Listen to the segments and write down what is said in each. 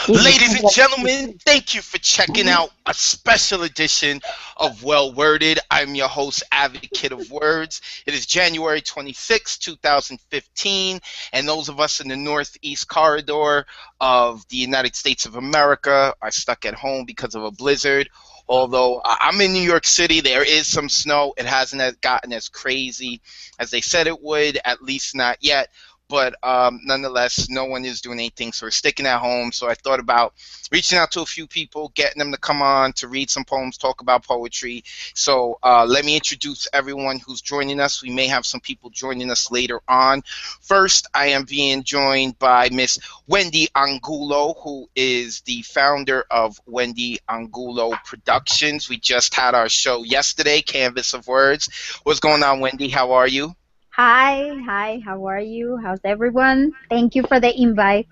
Ladies and gentlemen, thank you for checking out a special edition of Well Worded. I'm your host, Advocate of Words. It is January 26, 2015, and those of us in the Northeast corridor of the United States of America are stuck at home because of a blizzard. Although I'm in New York City, there is some snow. It hasn't gotten as crazy as they said it would, at least not yet. But nonetheless, no one is doing anything, so we're sticking at home. So I thought about reaching out to a few people, getting them to come on to read some poems, talk about poetry. So let me introduce everyone who's joining us. We may have some people joining us later on. First, I am being joined by Miss Wendy Angulo, who is the founder of Wendy Angulo Productions. We just had our show yesterday, Canvas of Words. What's going on, Wendy? How are you? Hi, how are you? How's everyone? Thank you for the invite.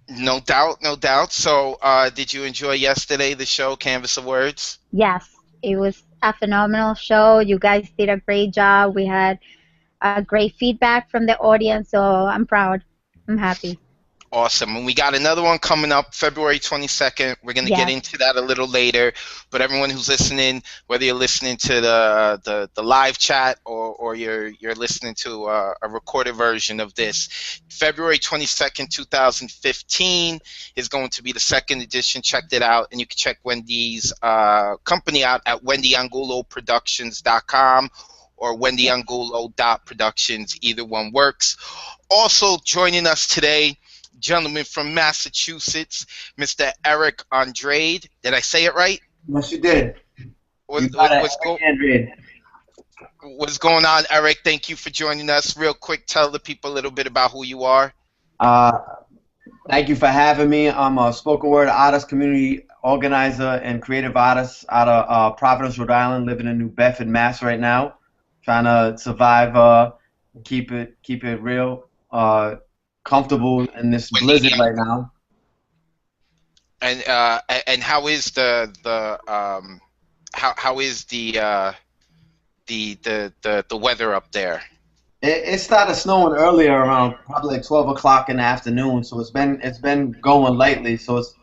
No doubt, no doubt. So, did you enjoy yesterday, the show, Canvas of Words? Yes, it was a phenomenal show. You guys did a great job. We had great feedback from the audience, so I'm proud. I'm happy. Awesome. And we got another one coming up February 22nd. We're going to get Yes. into that a little later. But everyone who's listening, whether you're listening to the live chat or you're listening to a recorded version of this, February 22nd, 2015 is going to be the second edition. Check it out. And you can check Wendy's company out at wendyangoloproductions.com or wendyangolo.productions. Either one works. Also joining us today, gentleman from Massachusetts, Mr. Eric Andrade. Did I say it right? Yes, you did. What's going on, Eric? Thank you for joining us. Real quick, tell the people a little bit about who you are. Thank you for having me. I'm a spoken word artist, community organizer, and creative artist out of Providence, Rhode Island, living in New Bedford, Mass. right now, trying to survive, keep it real. Comfortable in this blizzard right now. And how is how is the weather up there? It started snowing earlier, around probably like 12 o'clock in the afternoon. So it's been going lightly. So it's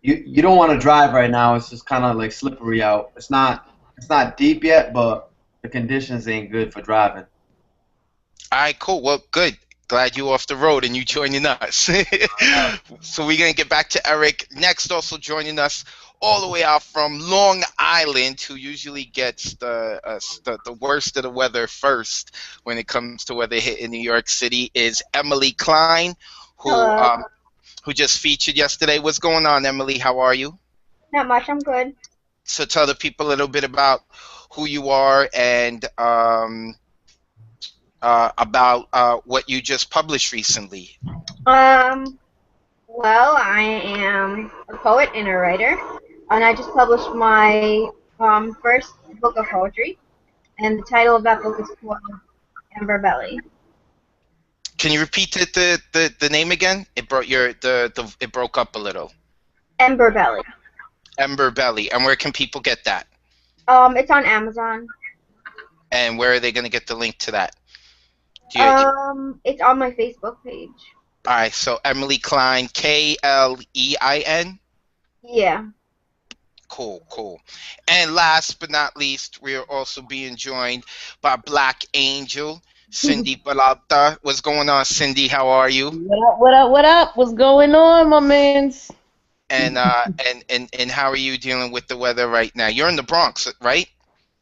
you don't want to drive right now. It's just kind of like slippery out. It's not deep yet, but the conditions ain't good for driving. All right, cool. Well, good. Glad you're off the road and you joining us. So we're going to get back to Eric. Next, also joining us all the way out from Long Island, who usually gets the worst of the weather first when it comes to weather hit in New York City, is Emily Klein, who just featured yesterday. What's going on, Emily? How are you? Not much. I'm good. So tell the people a little bit about who you are and about what you just published recently. Well, I am a poet and a writer, and I just published my first book of poetry, and the title of that book is called Ember Belly. Can you repeat the name again? It broke up a little. Ember Belly. Ember Belly. And where can people get that? It's on Amazon. And where are they going to get the link to that? It's on my Facebook page. All right, so Emily Klein, Klein? Yeah. Cool. And last but not least, we are also being joined by Black Angel, Cindy Balata. What's going on, Cindy? How are you? What up? What's going on, my mans? And how are you dealing with the weather right now? You're in the Bronx, right?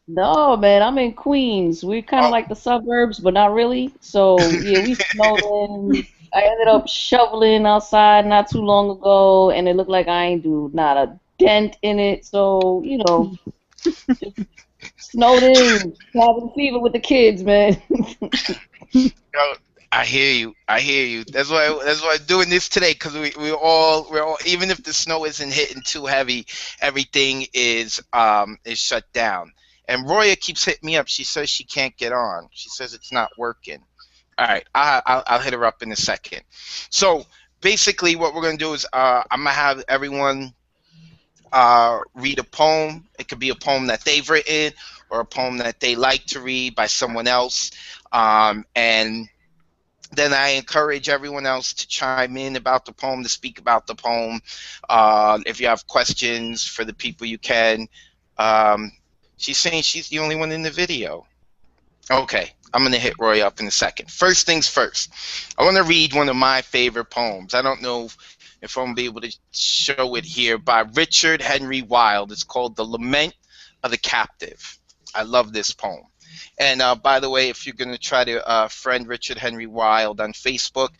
No, man, I'm in Queens. We're kind of like the suburbs, but not really. So, yeah, we snowed in. I ended up shoveling outside not too long ago, and it looked like I ain't do not a dent in it. So, just snowed in, having fever with the kids, man. I hear you. That's why I'm doing this today, because we're all even if the snow isn't hitting too heavy, everything is shut down. And Roya keeps hitting me up. She says she can't get on. She says it's not working. All right, I'll hit her up in a second. So basically what we're going to do is I'm going to have everyone read a poem. It could be a poem that they've written or a poem that they like to read by someone else. And Then I encourage everyone else to chime in about the poem, to speak about the poem. If you have questions for the people, you can. Um, she's saying she's the only one in the video. Okay, I'm going to hit Roy up in a second. First things first, I want to read one of my favorite poems. I don't know if I'm going to be able to show it here, by Richard Henry Wilde. It's called The Lament of the Captive. I love this poem. And by the way, if you're going to try to friend Richard Henry Wilde on Facebook,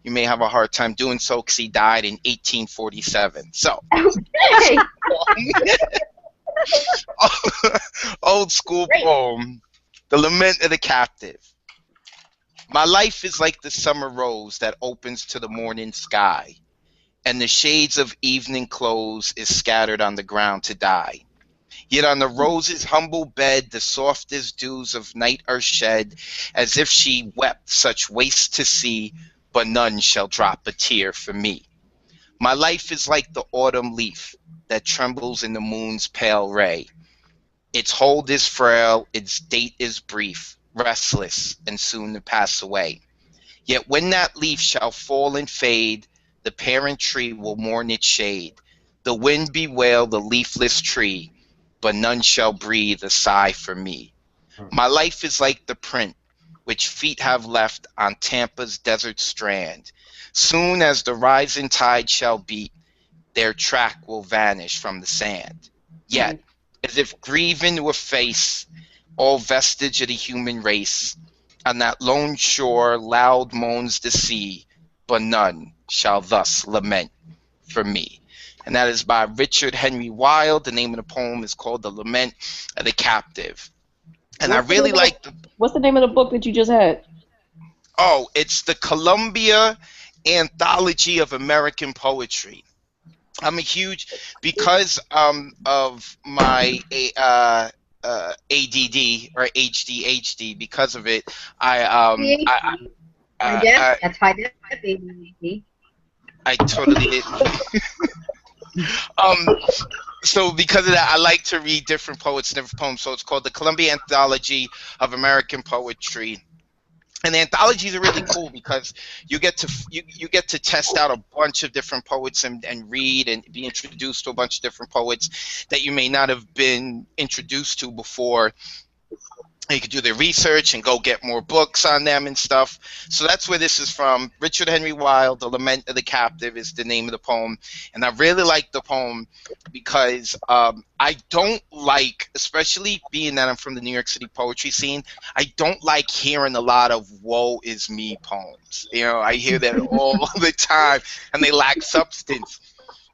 you may have a hard time doing so because he died in 1847. So, Okay. old school Great. poem, The Lament of the Captive. My life is like the summer rose that opens to the morning sky, and the shades of evening close is scattered on the ground to die. Yet on the rose's humble bed the softest dews of night are shed, as if she wept such waste to see, but none shall drop a tear for me. My life is like the autumn leaf that trembles in the moon's pale ray. Its hold is frail, its date is brief, restless, and soon to pass away. Yet when that leaf shall fall and fade, the parent tree will mourn its shade. The wind bewail the leafless tree, but none shall breathe a sigh for me. My life is like the print which feet have left on Tampa's desert strand. Soon as the rising tide shall beat, their track will vanish from the sand. Yet, as if grieving to efface all vestige of the human race, on that lone shore loud moans the sea, but none shall thus lament for me. And that is by Richard Henry Wilde. The name of the poem is called The Lament of the Captive. And I really like the... What's the name of the book that you just had? Oh, it's the Columbia Anthology of American Poetry. I'm a huge, because of my ADD or ADHD, because of it, That's high definition. I totally didn't. So because of that, I like to read different poets, different poems. So it's called the Columbia Anthology of American Poetry. And the anthologies are really cool because you get to test out a bunch of different poets and read and be introduced to a bunch of different poets that you may not have been introduced to before. You could do their research and go get more books on them and stuff. So that's where this is from. Richard Henry Wilde, The Lament of the Captive is the name of the poem. And I really like the poem because I don't like, especially being that I'm from the New York City poetry scene, I don't like hearing a lot of woe is me poems. You know, I hear that all the time and they lack substance.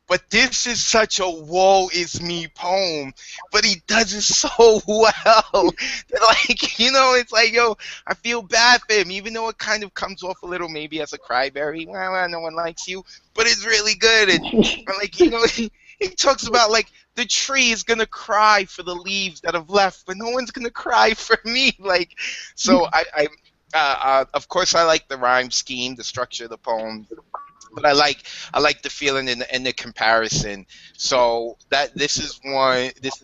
But this is such a woe is me poem, but he does it so well that, like, you know, it's like, yo, I feel bad for him, even though it kind of comes off a little maybe as a cryberry. Well, no one likes you, but it's really good. And like, you know, he talks about like the tree is gonna cry for the leaves that have left, but no one's gonna cry for me. Like, so I of course I like the rhyme scheme, the structure of the poem. But I like the feeling and the comparison. So that this is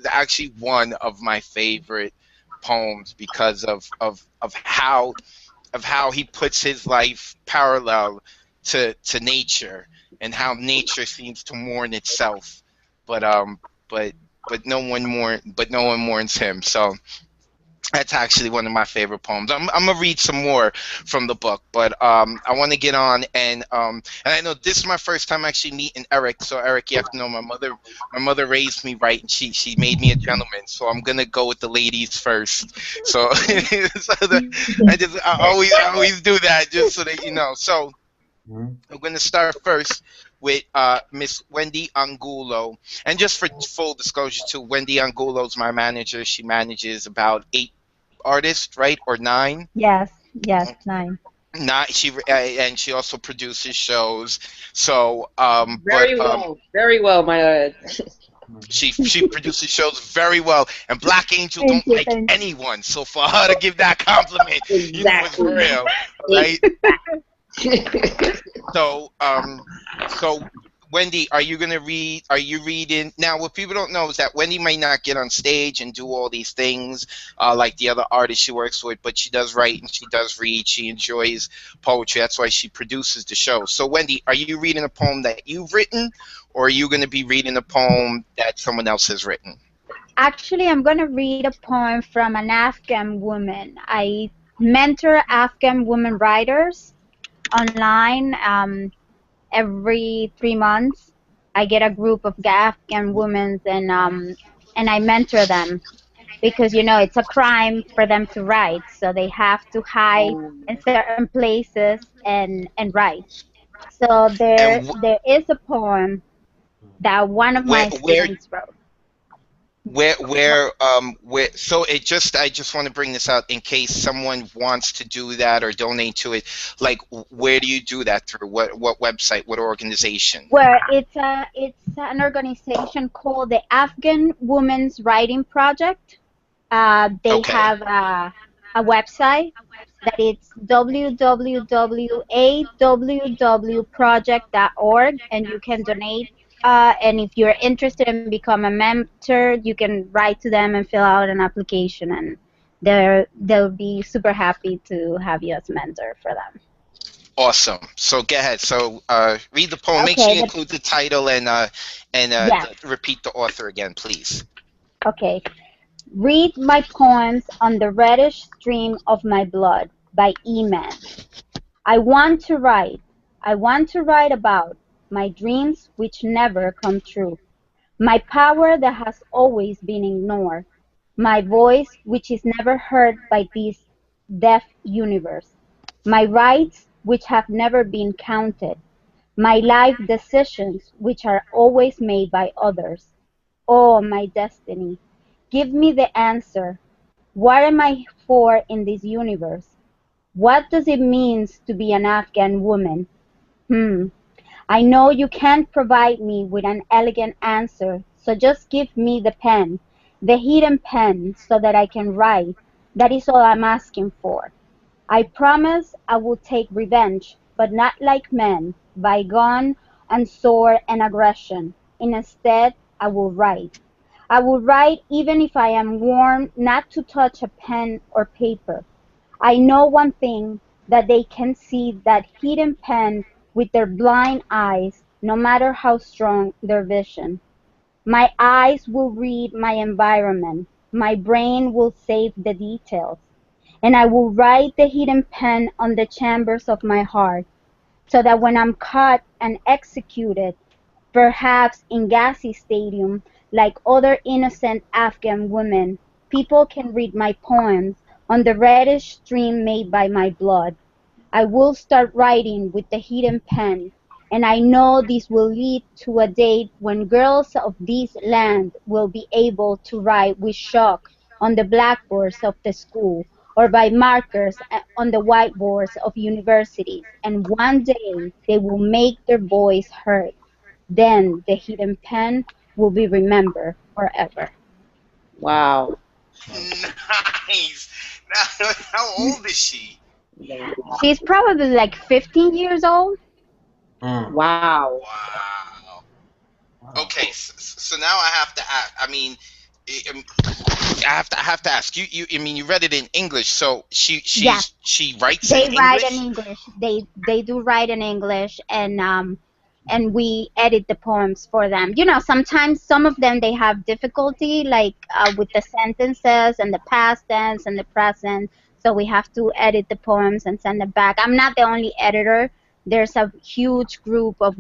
actually one of my favorite poems because of how he puts his life parallel to nature and how nature seems to mourn itself, but no one mourns him. So that's actually one of my favorite poems. I'm gonna read some more from the book, but I want to get on and I know this is my first time actually meeting Eric. So Eric, you have to know my mother raised me right, and she made me a gentleman. So I'm gonna go with the ladies first. So, I always do that just so that you know. So I'm gonna start first with Miss Wendy Angulo, and just for full disclosure too, Wendy Angulo's my manager. She manages about 8 artists, right, or 9? Yes, 9. Not she, and she also produces shows. So, very well, my. She produces shows very well, and Black Angel don't like anyone. So for her to give that compliment, you know it's real, right? So Wendy, are you gonna read? Are you reading now? What people don't know is that Wendy might not get on stage and do all these things like the other artists she works with, but she does write and she does read. She enjoys poetry. That's why she produces the show. So, Wendy, are you reading a poem that you've written, or are you going to be reading a poem that someone else has written? Actually, I'm going to read a poem from an Afghan woman. I mentor Afghan women writers online. Every 3 months, I get a group of Afghan women and I mentor them because it's a crime for them to write, so they have to hide Oh, in certain places and write. So And there is a poem that one of where my where students wrote. where so it just I just want to bring this out in case someone wants to do that or donate to it. Like, where do you do that through? What website? What organization? Where it's an organization called the Afghan Women's Writing Project. They Okay. have a website that it's www.awwproject.org, and you can donate. And if you're interested in become a mentor, you can write to them and fill out an application, and they'll be super happy to have you as mentor for them. Awesome. So go ahead. So read the poem. Make sure Okay. you include the title and Yes. repeat the author again, please. Okay. Read my poems on the reddish stream of my blood by E-Man. I want to write. I want to write about my dreams which never come true, my power that has always been ignored, my voice which is never heard by this deaf universe, my rights which have never been counted, my life decisions which are always made by others. Oh, my destiny, give me the answer. What am I for in this universe? What does it mean to be an Afghan woman? Hmm. I know you can't provide me with an elegant answer, so just give me the pen, the hidden pen, so that I can write. That is all I'm asking for. I promise I will take revenge, but not like men, by gun and sword and aggression. Instead, I will write. I will write even if I am warned not to touch a pen or paper. I know one thing, that they can see that hidden pen with their blind eyes, no matter how strong their vision. My eyes will read my environment, my brain will save the details, and I will write the hidden pen on the chambers of my heart, so that when I'm caught and executed, perhaps in Ghazi Stadium, like other innocent Afghan women, people can read my poems on the reddish stream made by my blood. I will start writing with the hidden pen, and I know this will lead to a day when girls of this land will be able to write with chalk on the blackboards of the school or by markers on the whiteboards of universities, and one day they will make their voice heard. Then the hidden pen will be remembered forever. wow. Nice. Now, how old is she? She's probably like 15 years old. Wow. Wow. Okay. So now I have to ask. I mean, I have to ask you. I mean, you read it in English, so Yeah, she writes in they write in English. English. They do write in English, and we edit the poems for them. Sometimes some of them they have difficulty, like with the sentences and the past tense and the present. So we have to edit the poems and send them back. I'm not the only editor. There's a huge group of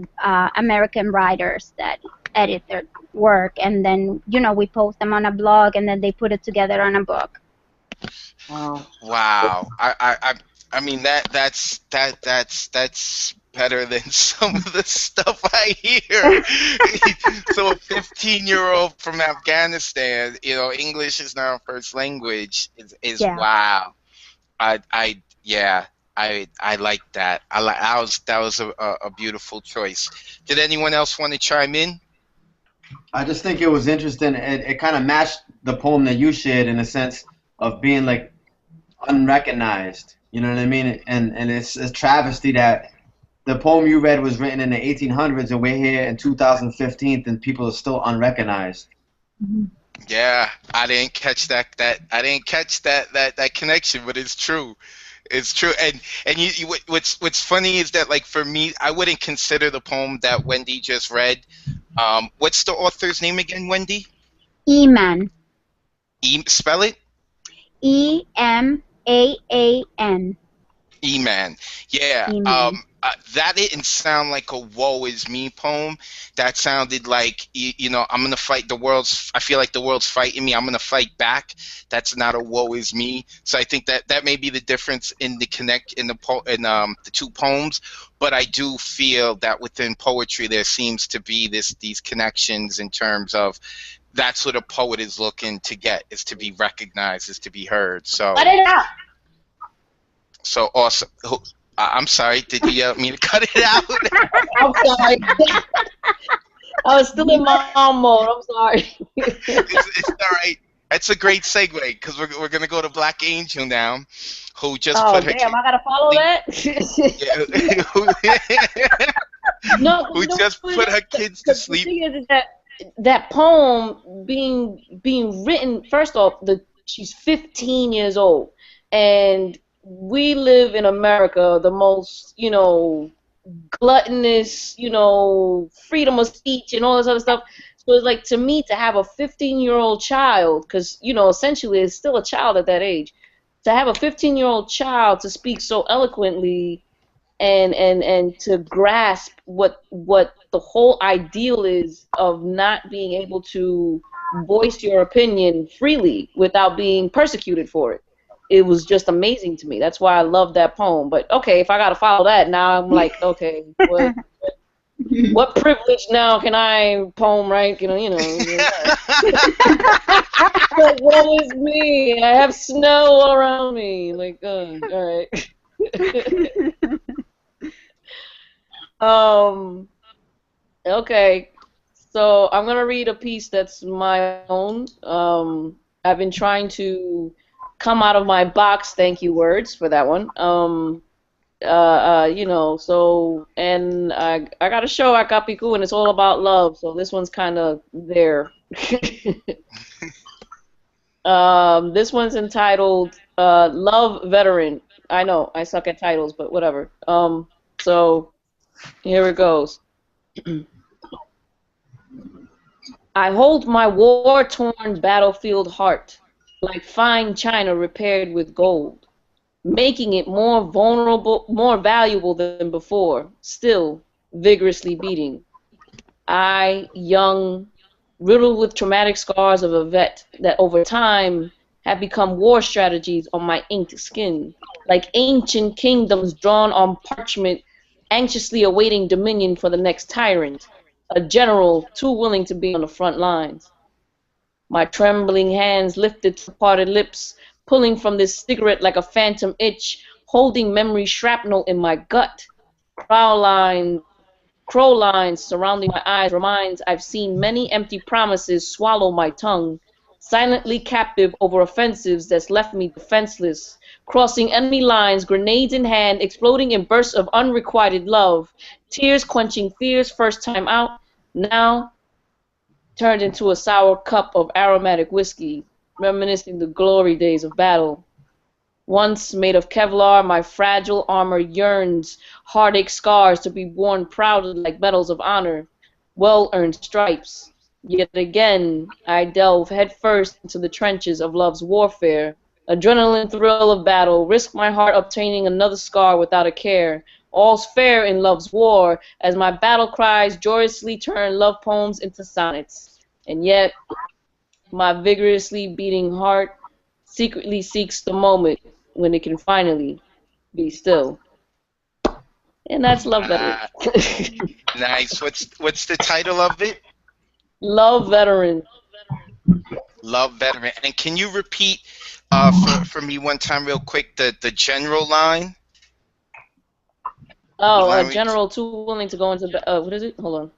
American writers that edit their work, and then we post them on a blog, and then they put it together on a book. Wow. Wow. I mean that's better than some of the stuff I hear. So a 15-year-old from Afghanistan, English is not our first language. Is Yeah. wow. Yeah. I like that. That was a beautiful choice. Did anyone else want to chime in? I just think it was interesting. It kind of matched the poem that you shared in a sense of being like unrecognized. You know what I mean? And it's a travesty that the poem you read was written in the 1800s, and we're here in 2015, and people are still unrecognized. Yeah, I didn't catch I didn't catch that connection, but it's true. It's true. And what's funny is that, like, for me, I wouldn't consider the poem that Wendy just read. What's the author's name again, Wendy? E-Man. Spell it. E-M-A-A-N. E-Man. Yeah. E-Man. That didn't sound like a woe is me poem. That sounded like, you know, I'm gonna fight the world's. I feel like the world's fighting me. I'm gonna fight back. That's not a woe is me. So I think that may be the difference in the the two poems. But I do feel that within poetry there seems to be these connections in terms of that's what a poet is looking to get, is to be recognized, is to be heard. So Cut it out. so awesome. I'm sorry. Did you mean to cut it out? I'm sorry. I was still in mom mode. I'm sorry. It's all right. That's a great segue, because we're gonna go to Black Angel now, who just Oh put her damn! I gotta follow that. No, who you know just what? put her kids to The sleep. thing is that poem being written. First off, she's 15 years old, and we live in America, the most, you know, gluttonous, you know, freedom of speech and all this other stuff. So it's like, to me, to have a 15-year-old child, because, you know, essentially it's still a child at that age, to have a 15-year-old child to speak so eloquently and to grasp what the whole ideal is of not being able to voice your opinion freely without being persecuted for it. It was just amazing to me. That's why I love that poem. But okay, if I gotta follow that, now I'm like, okay, what privilege now can I poem write? You know. Like, what is me? I have snow all around me. Like, all right. Okay. So I'm gonna read a piece that's my own. I've been trying to come out of my box. Thank you, Wordz, for that one. You know, so, and I got a show at Capicu, and it's all about love. So this one's kind of there. This one's entitled "Love Veteran." I know I suck at titles, but whatever. So here it goes. I hold my war-torn battlefield heart like fine china repaired with gold, making it more vulnerable, more valuable than before, still vigorously beating. I, young, riddled with traumatic scars of a vet that over time have become war strategies on my inked skin, like ancient kingdoms drawn on parchment, anxiously awaiting dominion for the next tyrant, a general too willing to be on the front lines. My trembling hands lifted to parted lips, pulling from this cigarette like a phantom itch, holding memory shrapnel in my gut. Crow lines surrounding my eyes reminds I've seen many empty promises swallow my tongue, silently captive over offensives that's left me defenseless, crossing enemy lines, grenades in hand, exploding in bursts of unrequited love, tears quenching fears first time out, now turned into a sour cup of aromatic whiskey, reminiscing the glory days of battle. Once made of Kevlar, my fragile armor yearns, heartache scars to be worn proudly like medals of honor, well-earned stripes. Yet again, I delve headfirst into the trenches of love's warfare, adrenaline thrill of battle, risk my heart obtaining another scar without a care. All's fair in love's war, as my battle cries joyously turn love poems into sonnets. And yet, my vigorously beating heart secretly seeks the moment when it can finally be still. And that's Love Veteran. Nice. What's the title of it? Love Veteran. Love Veteran. And can you repeat for me one time real quick the general line? Oh, a general too willing to go into what is it? Hold on.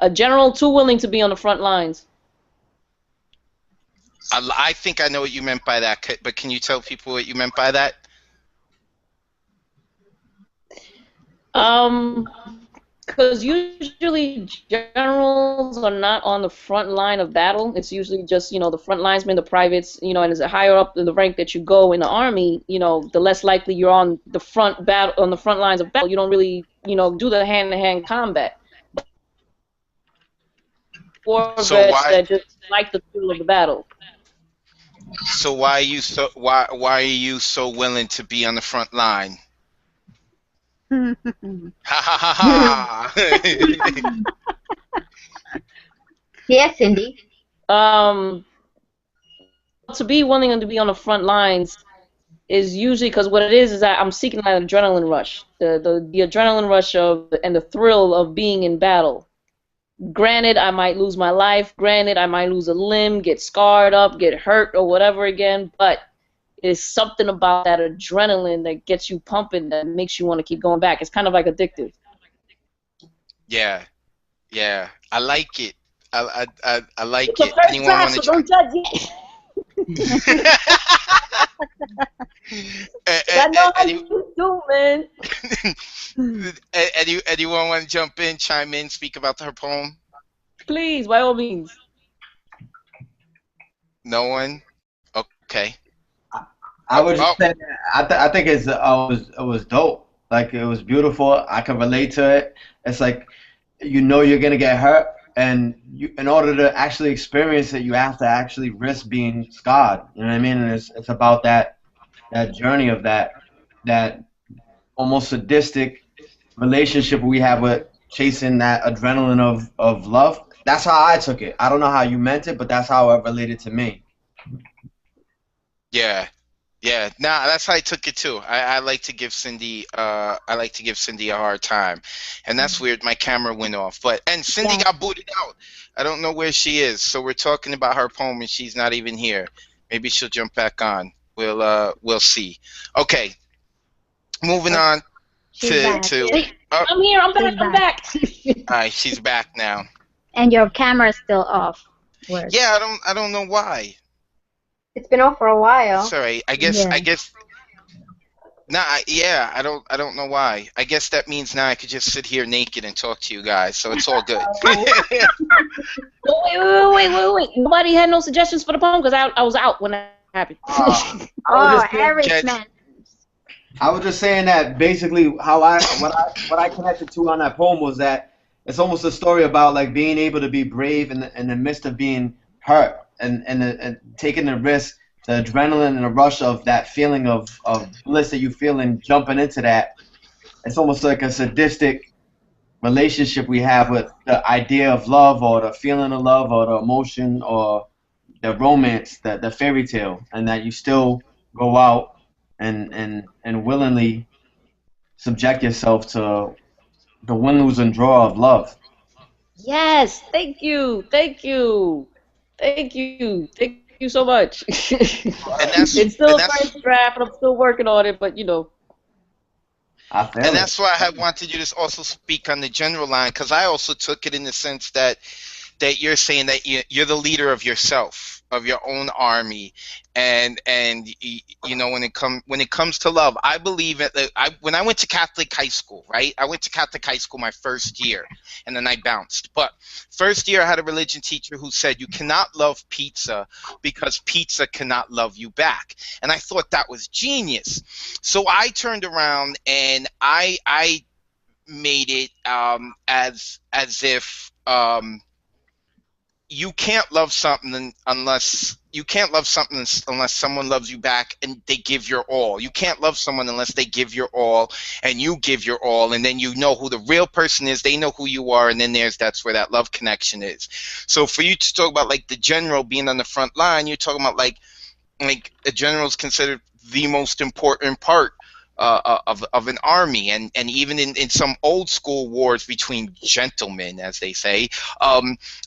A general too willing to be on the front lines. I think I know what you meant by that, but can you tell people what you meant by that? Um, because usually generals are not on the front line of battle. It's usually just, the front linesmen, the privates, and as a higher up in the rank that you go in the army, the less likely you're on the front lines of battle. You don't really, do the hand-to-hand combat. War So vets why that just like the thrill of the battle. so why are you so why are you so willing to be on the front line? Ha ha ha ha. Yes, Cindy. Um, to be willing to be on the front lines is usually because what it is that I'm seeking that adrenaline rush, the adrenaline rush of and the thrill of being in battle. Granted, I might lose my life. Granted, I might lose a limb, get scarred up, get hurt, or whatever again. But it's something about that adrenaline that gets you pumping that makes you want to keep going back. It's kind of like addictive. Yeah, yeah, I like it. I like It's the it. first Anyone draft, want so to don't judge yet. I know how you do, man. Anyone want to jump in, chime in, speak about her poem? Please, by all means. No one? Okay. I would just say that I think it was dope. Like it was beautiful. I can relate to it. It's like you're gonna get hurt, and in order to actually experience it, you have to actually risk being scarred. You know what I mean? And it's about that journey of that almost sadistic relationship we have with chasing that adrenaline of love. That's how I took it. I don't know how you meant it, but that's how it related to me. Yeah. Yeah, nah, that's how I took it too. I like to give Cindy a hard time. And that's weird, my camera went off. And Cindy Yeah. got booted out. I don't know where she is. So we're talking about her poem and she's not even here. Maybe she'll jump back on. We'll see. Okay. Moving on She's to back. I'm here. I'm back. She's I'm back. all right, she's back now. And your camera's still off. Word. Yeah, I don't know why. It's been off for a while. It's all right. I Yeah. guess nah, yeah, I don't know why. I guess that means now I could just sit here naked and talk to you guys, so it's all good. Oh, wait. Nobody had no suggestions for the poem because I was out when that happened. Oh, Judge- Irishman. I was just saying that basically what I connected to on that poem was that it's almost a story about like being able to be brave in the midst of being hurt and taking the risk, the adrenaline and the rush of that feeling of bliss that you feel and jumping into that. It's almost like a sadistic relationship we have with the idea of love or the feeling of love or the emotion or the romance, the fairy tale, and that you still go out and willingly subject yourself to the win, lose, and draw of love. Yes, thank you so much. It's still a first draft, and I'm still working on it, but I feel And it. that's why I wanted you to also speak on the general line, because I also took it in the sense that you're saying that you're the leader of yourself, of your own army, and when it comes to love, I believe when I went to Catholic high school, right? I went to Catholic high school my first year, and then I bounced. But first year I had a religion teacher who said you cannot love pizza because pizza cannot love you back, and I thought that was genius. So I turned around and I made it as if you can't love something unless someone loves you back and they give your all. You can't love someone unless they give your all and you give your all, and then you know who the real person is, they know who you are, and then that's where that love connection is. So for you to talk about like the general being on the front line, you're talking about like a general is considered the most important part of an army, and even in some old school wars between gentlemen, as they say,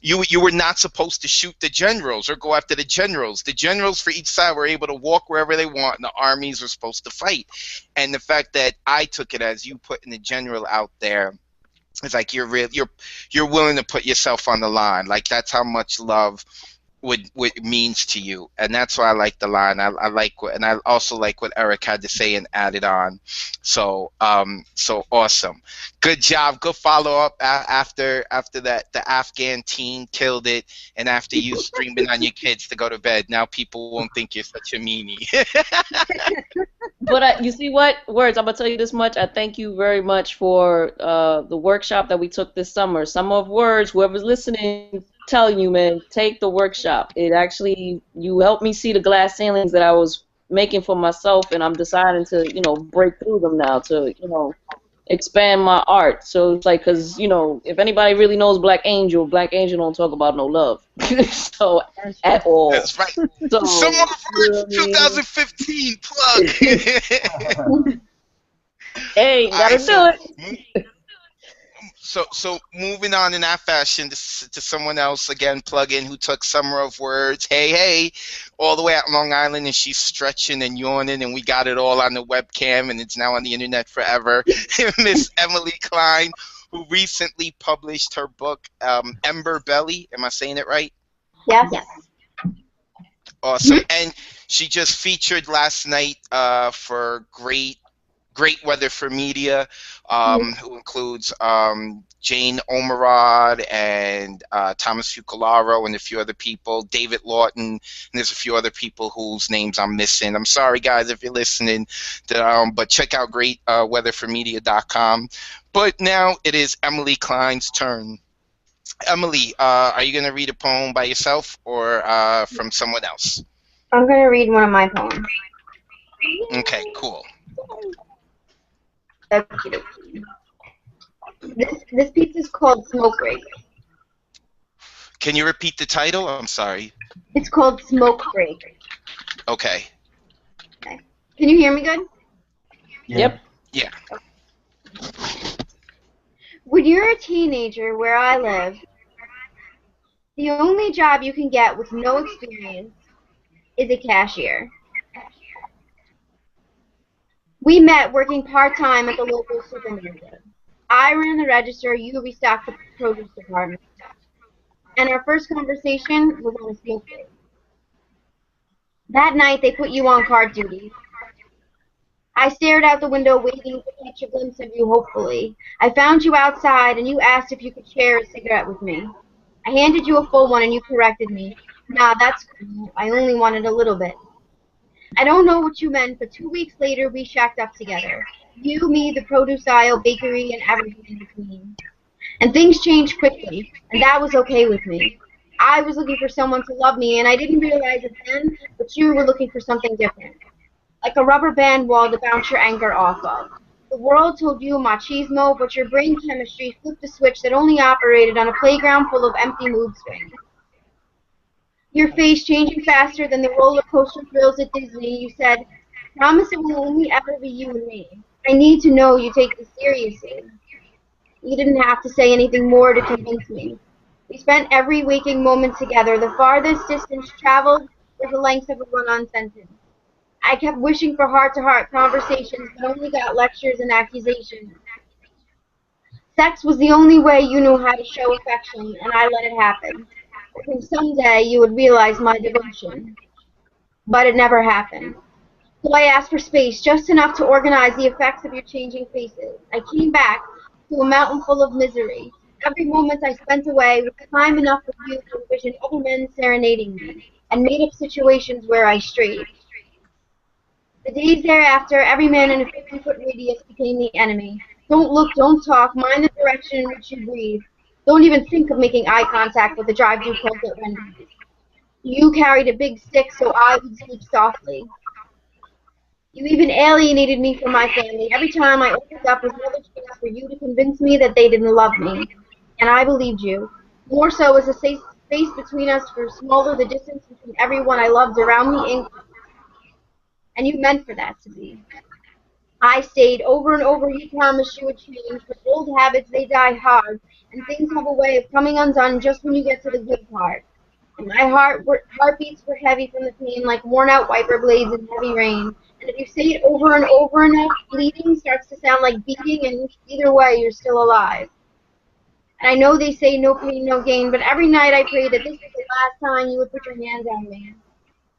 you were not supposed to shoot the generals or go after the generals. The generals for each side were able to walk wherever they want, and the armies were supposed to fight. And the fact that I took it as you putting the general out there, it's like you're willing to put yourself on the line. Like that's how much love what it means to you, and that's why I like the line. I like what, and I also like what Eric had to say and added on. So so awesome, good job, good follow up after that. The Afghan teen killed it, and after you streaming on your kids to go to bed, now people won't think you're such a meanie. But you see what, Words, I'm gonna tell you this much. I thank you very much for the workshop that we took this summer. Some of Words, whoever's listening, telling you, man, take the workshop. It actually, you helped me see the glass ceilings that I was making for myself, and I'm deciding to, break through them now to, expand my art. So it's like, because, if anybody really knows Black Angel don't talk about no love. So, at all. That's right. So, Summer of 2015 plug. Hey, gotta do it. So moving on in that fashion to someone else again, plug in, who took Summer of Words. Hey, all the way out Long Island, and she's stretching and yawning, and we got it all on the webcam, and it's now on the internet forever. Miss Emily Klein, who recently published her book Ember Belly. Am I saying it right? Yes. Yes. Awesome. And she just featured last night for Great Weather for Media, who includes Jane Omerod and Thomas Fucularo and a few other people, David Lawton, and there's a few other people whose names I'm missing. I'm sorry, guys, if you're listening, but check out greatweatherformedia.com. But now it is Emily Klein's turn. Emily, are you going to read a poem by yourself or from someone else? I'm going to read one of my poems. Okay, cool. This piece is called Smoke Break. Can you repeat the title? I'm sorry. It's called Smoke Break. Okay. Can you hear me good? Yep. Yeah. When you're a teenager where I live, the only job you can get with no experience is a cashier. We met working part-time at the local supermarket. I ran the register, you restocked the produce department. And our first conversation was on a smoke break. That night, they put you on cart duty. I stared out the window, waiting to catch a glimpse of you, hopefully. I found you outside, and you asked if you could share a cigarette with me. I handed you a full one, and you corrected me. Nah, that's cool. I only wanted a little bit. I don't know what you meant, but 2 weeks later, we shacked up together. You, me, the produce aisle, bakery, and everything in between. And things changed quickly, and that was okay with me. I was looking for someone to love me, and I didn't realize it then, but you were looking for something different. Like a rubber band wall to bounce your anger off of. The world told you machismo, but your brain chemistry flipped a switch that only operated on a playground full of empty mood swings. Your face changing faster than the roller coaster thrills at Disney, you said, "Promise it will only ever be you and me. I need to know you take this seriously." You didn't have to say anything more to convince me. We spent every waking moment together. The farthest distance traveled was the length of a run-on sentence. I kept wishing for heart-to-heart conversations, but only got lectures and accusations. Sex was the only way you knew how to show affection, and I let it happen. Hoping someday you would realize my devotion. But it never happened. So I asked for space, just enough to organize the effects of your changing faces. I came back to a mountain full of misery. Every moment I spent away was time enough for you to envision other men serenading me, and made up situations where I strayed. The days thereafter, every man in a 50-foot radius became the enemy. Don't look, don't talk, mind the direction in which you breathe. Don't even think of making eye contact with the drive-through cult at Wendy's. You carried a big stick so I would speak softly. You even alienated me from my family. Every time I opened up was another chance for you to convince me that they didn't love me. And I believed you. More so as the space between us grew smaller, the distance between everyone I loved around me increased. And you meant for that to be. I stayed. Over and over you promised you would change, but old habits, they die hard, and things have a way of coming undone just when you get to the good part. And my heartbeats were heavy from the pain, like worn-out wiper blades in heavy rain. And if you say it over and over enough, bleeding starts to sound like beating, and either way, you're still alive. And I know they say no pain, no gain, but every night I prayed that this was the last time you would put your hands on me.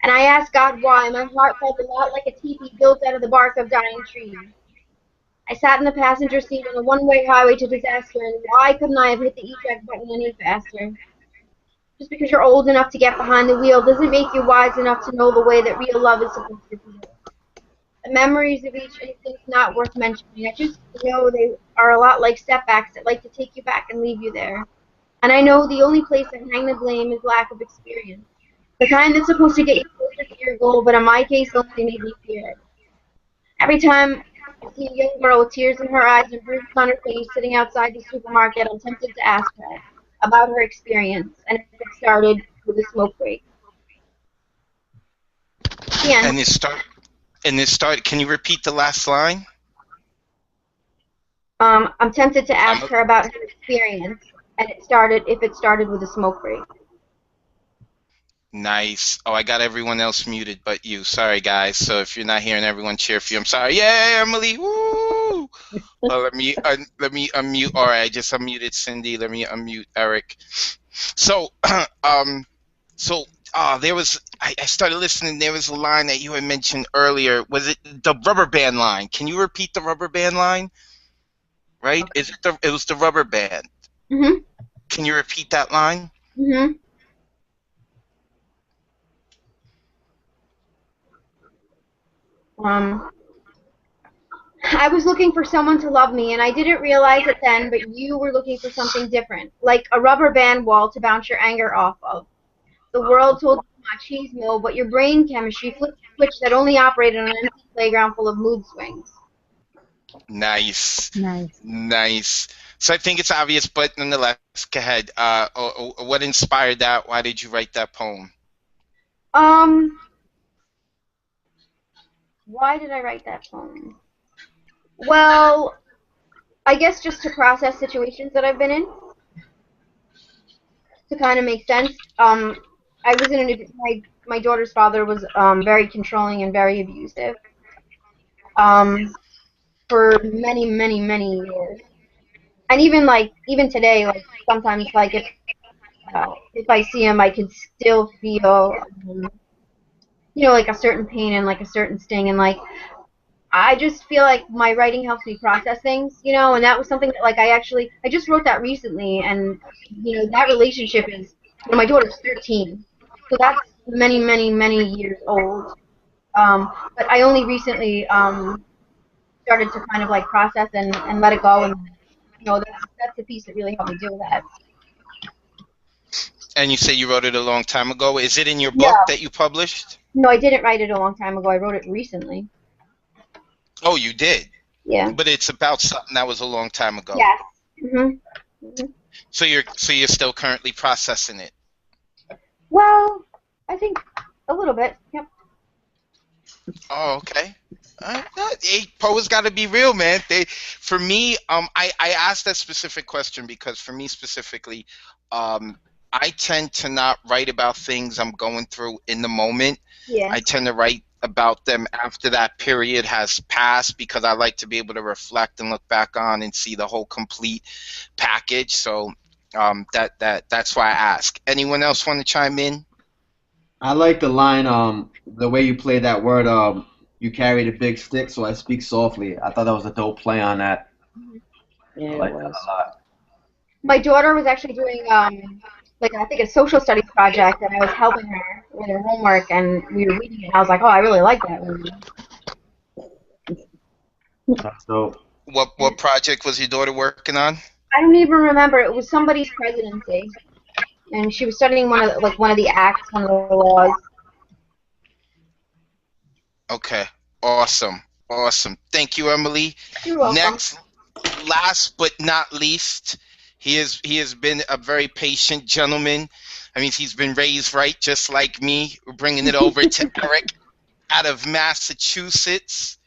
And I asked God why. My heart felt a lot like a teepee built out of the bark of dying trees. I sat in the passenger seat on a one-way highway to disaster, and why couldn't I have hit the eject button any faster? Just because you're old enough to get behind the wheel doesn't make you wise enough to know the way that real love is supposed to feel. The memories of each instant's not worth mentioning. I just know they are a lot like setbacks that like to take you back and leave you there. And I know the only place to hang the blame is lack of experience. The kind that's supposed to get you closer to your goal, but in my case only made me fear it. Every time I see a young girl with tears in her eyes and bruises on her face sitting outside the supermarket, I'm tempted to ask her about her experience and if it started with a smoke break. The end. And it start. Can you repeat the last line? I'm tempted to ask her about her experience and if it started with a smoke break. Nice. Oh, I got everyone else muted but you. Sorry, guys. So if you're not hearing everyone cheer for you, I'm sorry. Yeah, Emily. Woo! Well, let me unmute. All right, I just unmuted Cindy. Let me unmute Eric. So, there was. I started listening. There was a line that you had mentioned earlier. Was it the rubber band line? Can you repeat the rubber band line? Right? Is it it was the rubber band? Mhm. Can you repeat that line? Mhm. I was looking for someone to love me, and I didn't realize it then, but you were looking for something different, like a rubber band wall to bounce your anger off of. The world told you machismo, but your brain chemistry flipped a switch that only operated on an empty playground full of mood swings. Nice. Nice. Nice. So I think it's obvious, but nonetheless, go ahead. What inspired that? Why did you write that poem? Why did I write that poem? Well, I guess just to process situations that I've been in, to kind of make sense. I was in my daughter's father was very controlling and very abusive for many, many, many years. And even today, like sometimes, like if I see him, I can still feel, like a certain pain and like a certain sting, and like I just feel like my writing helps me process things, and that was something that like I just wrote that recently, and that relationship is, my daughter's 13, so that's many, many, many years old. But I only recently started to kind of like process and let it go, and that's the piece that really helped me do that. And you say you wrote it a long time ago. Is it in your book that you published? No, I didn't write it a long time ago. I wrote it recently. Oh, you did? Yeah. But it's about something that was a long time ago. Yes. Mm-hmm. So you're still currently processing it? Well, I think a little bit. Yep. Oh, okay. Poets got to be real, man. For me, I asked that specific question because for me specifically, I tend to not write about things I'm going through in the moment. Yeah. I tend to write about them after that period has passed because I like to be able to reflect and look back on and see the whole complete package. So that's why I ask. Anyone else want to chime in? I like the line, the way you play that word, you carry the big stick, so I speak softly. I thought that was a dope play on that. Yeah, I like it that was. a lot. My daughter was actually doing like I think a social studies project, and I was helping her with her homework, and we were reading it. And I was like, oh, I really like that movie. That's dope. What project was your daughter working on? I don't even remember. It was somebody's presidency, and she was studying one of the acts, one of the laws. Okay, awesome. Thank you, Emily. You're welcome. Next, last but not least, he has been a very patient gentleman. I mean, he's been raised right, just like me. We're bringing it over to Eric out of Massachusetts.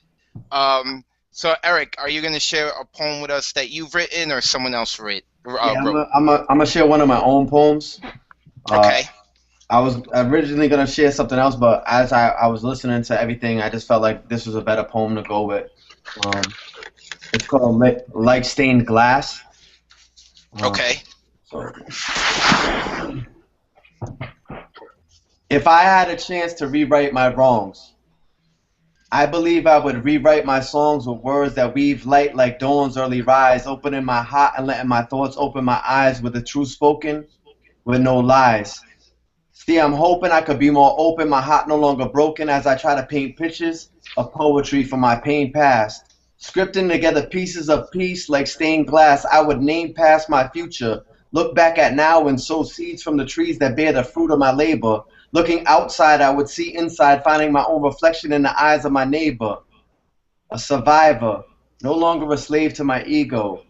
So Eric, are you going to share a poem with us that you've written or someone else wrote? I'm gonna share one of my own poems. Okay. I was originally gonna share something else, but as I was listening to everything, I just felt like this was a better poem to go with. It's called Like Stained Glass. Okay. If I had a chance to rewrite my wrongs, I believe I would rewrite my songs with words that weave light like dawn's early rise, opening my heart and letting my thoughts open my eyes with the truth spoken, with no lies. See, I'm hoping I could be more open, my heart no longer broken as I try to paint pictures of poetry from my pain past. Scripting together pieces of peace like stained glass, I would name past my future. Look back at now and sow seeds from the trees that bear the fruit of my labor. Looking outside, I would see inside, finding my own reflection in the eyes of my neighbor. A survivor, no longer a slave to my ego.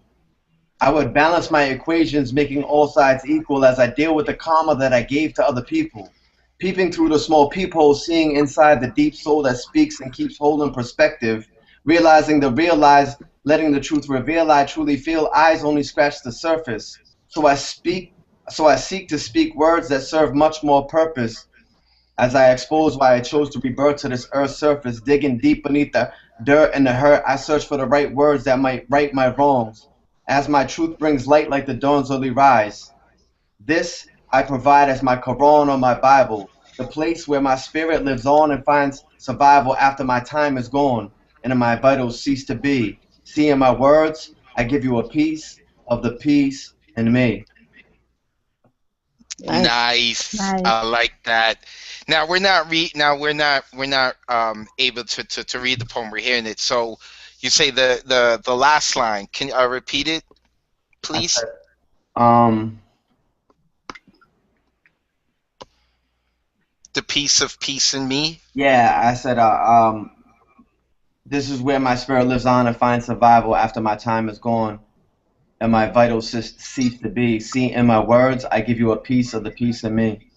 I would balance my equations, making all sides equal as I deal with the karma that I gave to other people. Peeping through the small peephole, seeing inside the deep soul that speaks and keeps holding perspective, realizing the real lies, letting the truth reveal I truly feel eyes only scratch the surface. So I speak, so I seek to speak words that serve much more purpose as I expose why I chose to rebirth to this earth's surface, digging deep beneath the dirt and the hurt, I search for the right words that might right my wrongs. As my truth brings light like the dawn's early rise. This I provide as my Quran or my Bible, the place where my spirit lives on and finds survival after my time is gone and my vitals cease to be. See in my words, I give you a piece of the peace in me. Nice. Nice. I like that. Now we're not able to read the poem. We're hearing it. So you say the last line. Can you repeat it, please? Um, The piece of peace in me. yeah, I said, this is where my spirit lives on and finds survival after my time is gone and my vitals cease to be. See, in my words, I give you a piece of the peace in me.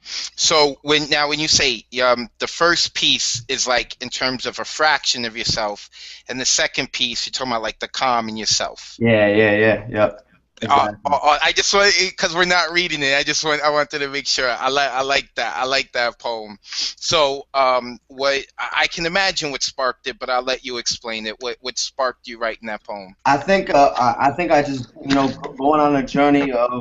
So when you say the first piece is like in terms of a fraction of yourself, and the second piece you're talking about like the calm in yourself. Yep. Exactly. I just want, because we're not reading it. I wanted to make sure. I like that. I like that poem. So what I can imagine what sparked it, but I'll let you explain it. What sparked you writing that poem? I think I just going on a journey of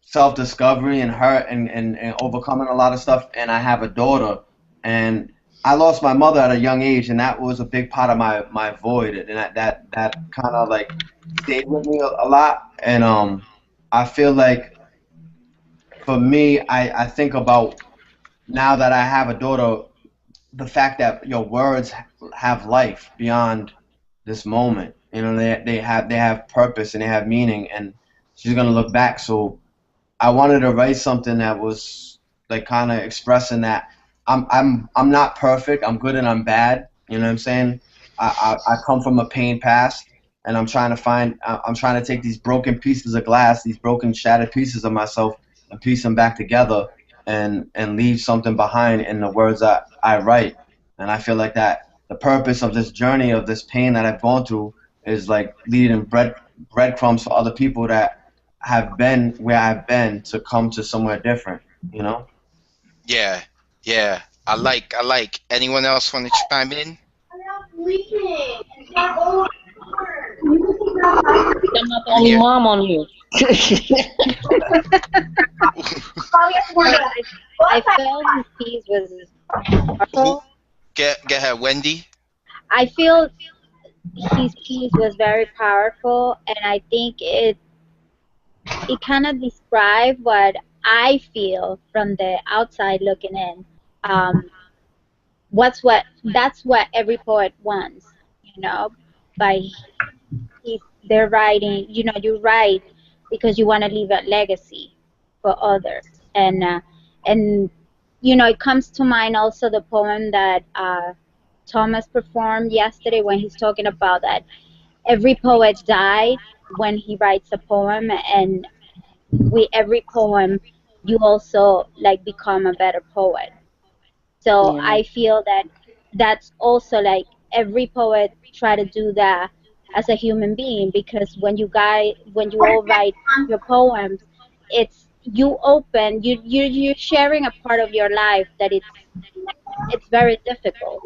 self discovery and hurt and overcoming a lot of stuff. And I have a daughter, and I lost my mother at a young age, and that was a big part of my void, and that kind of like stayed with me a lot. And I feel like for me, I think about now that I have a daughter, the fact that your words have life beyond this moment. You know, they have purpose and they have meaning, and she's gonna look back. So I wanted to write something that was like kind of expressing that I'm not perfect. I'm good and I'm bad. You know what I'm saying? I come from a pain past, and I'm trying to take these broken pieces of glass, these broken shattered pieces of myself, and piece them back together, and leave something behind in the words that I write. And I feel like that the purpose of this journey of this pain that I've gone through is like leading breadcrumbs for other people that have been where I've been to come to somewhere different. You know? Yeah. I like. Anyone else want to chime in? I'm not the only Yeah. mom on here. I felt his piece was powerful. Get ahead, Wendy. I feel his piece was very powerful, and I think it kind of described what I feel from the outside looking in. Um, that's what every poet wants, you know, by their writing. You know, you write because you want to leave a legacy for others, and you know, it comes to mind also the poem that Thomas performed yesterday when he's talking about that every poet died when he writes a poem, and with every poem you also like become a better poet. So Yeah. I feel that that's also like every poet try to do that as a human being, because when you all write your poems, it's you open you're sharing a part of your life that it's very difficult,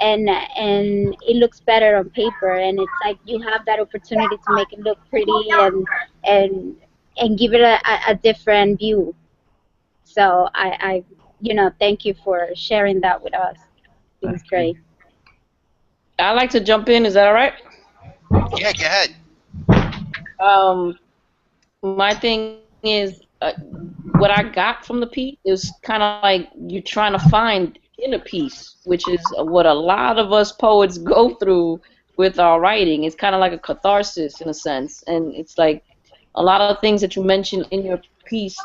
and it looks better on paper, and it's like you have that opportunity to make it look pretty and and give it a different view. So thank you for sharing that with us. It was Thank you. great. I like to jump in. Is that all right? Yeah, go ahead. Um, my thing is, what I got from the piece is kind of like you're trying to find inner peace, which is what a lot of us poets go through with our writing. It's kind of like a catharsis in a sense, and it's like a lot of things that you mentioned in your piece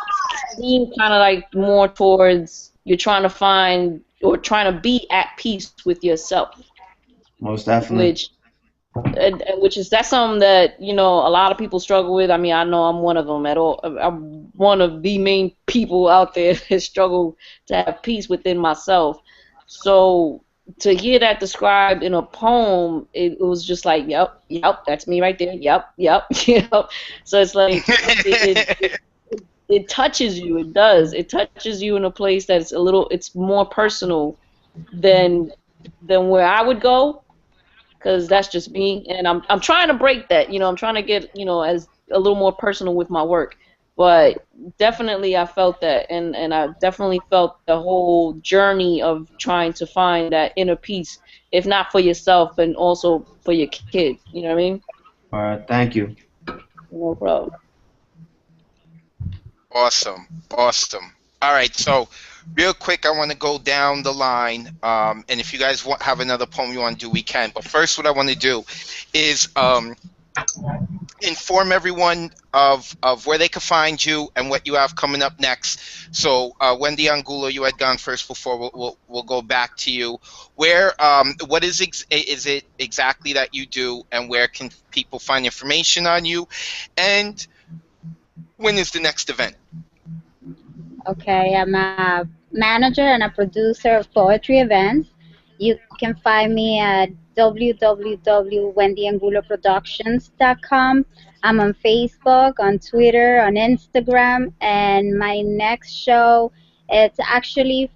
seem kind of like more towards you're trying to find or trying to be at peace with yourself, Most definitely. which and which is that's something that a lot of people struggle with. I mean, I know I'm one of them. At all, I'm one of the main people out there that struggle to have peace within myself. So to hear that described in a poem, it was just like, yep, that's me right there. Yep. So it's like it touches you. It does. It touches you in a place that's it's more personal than where I would go, because that's just me, and I'm trying to break that. I'm trying to get as a little more personal with my work, but definitely I felt that, and I definitely felt the whole journey of trying to find that inner peace, if not for yourself, and also for your kids. You know what I mean? All right. Thank you. No problem. Awesome. Awesome. All right. So, real quick, I want to go down the line. And if you guys have another poem you want to do, we can. But first, what I want to do is inform everyone of where they can find you and what you have coming up next. So, Wendy Angulo, you had gone first before. We'll go back to you. Where what is it exactly that you do, and where can people find information on you, and when is the next event? Okay, I'm a manager and a producer of poetry events. You can find me at www.wendyanguloproductions.com. I'm on Facebook, on Twitter, on Instagram, and my next show, it's actually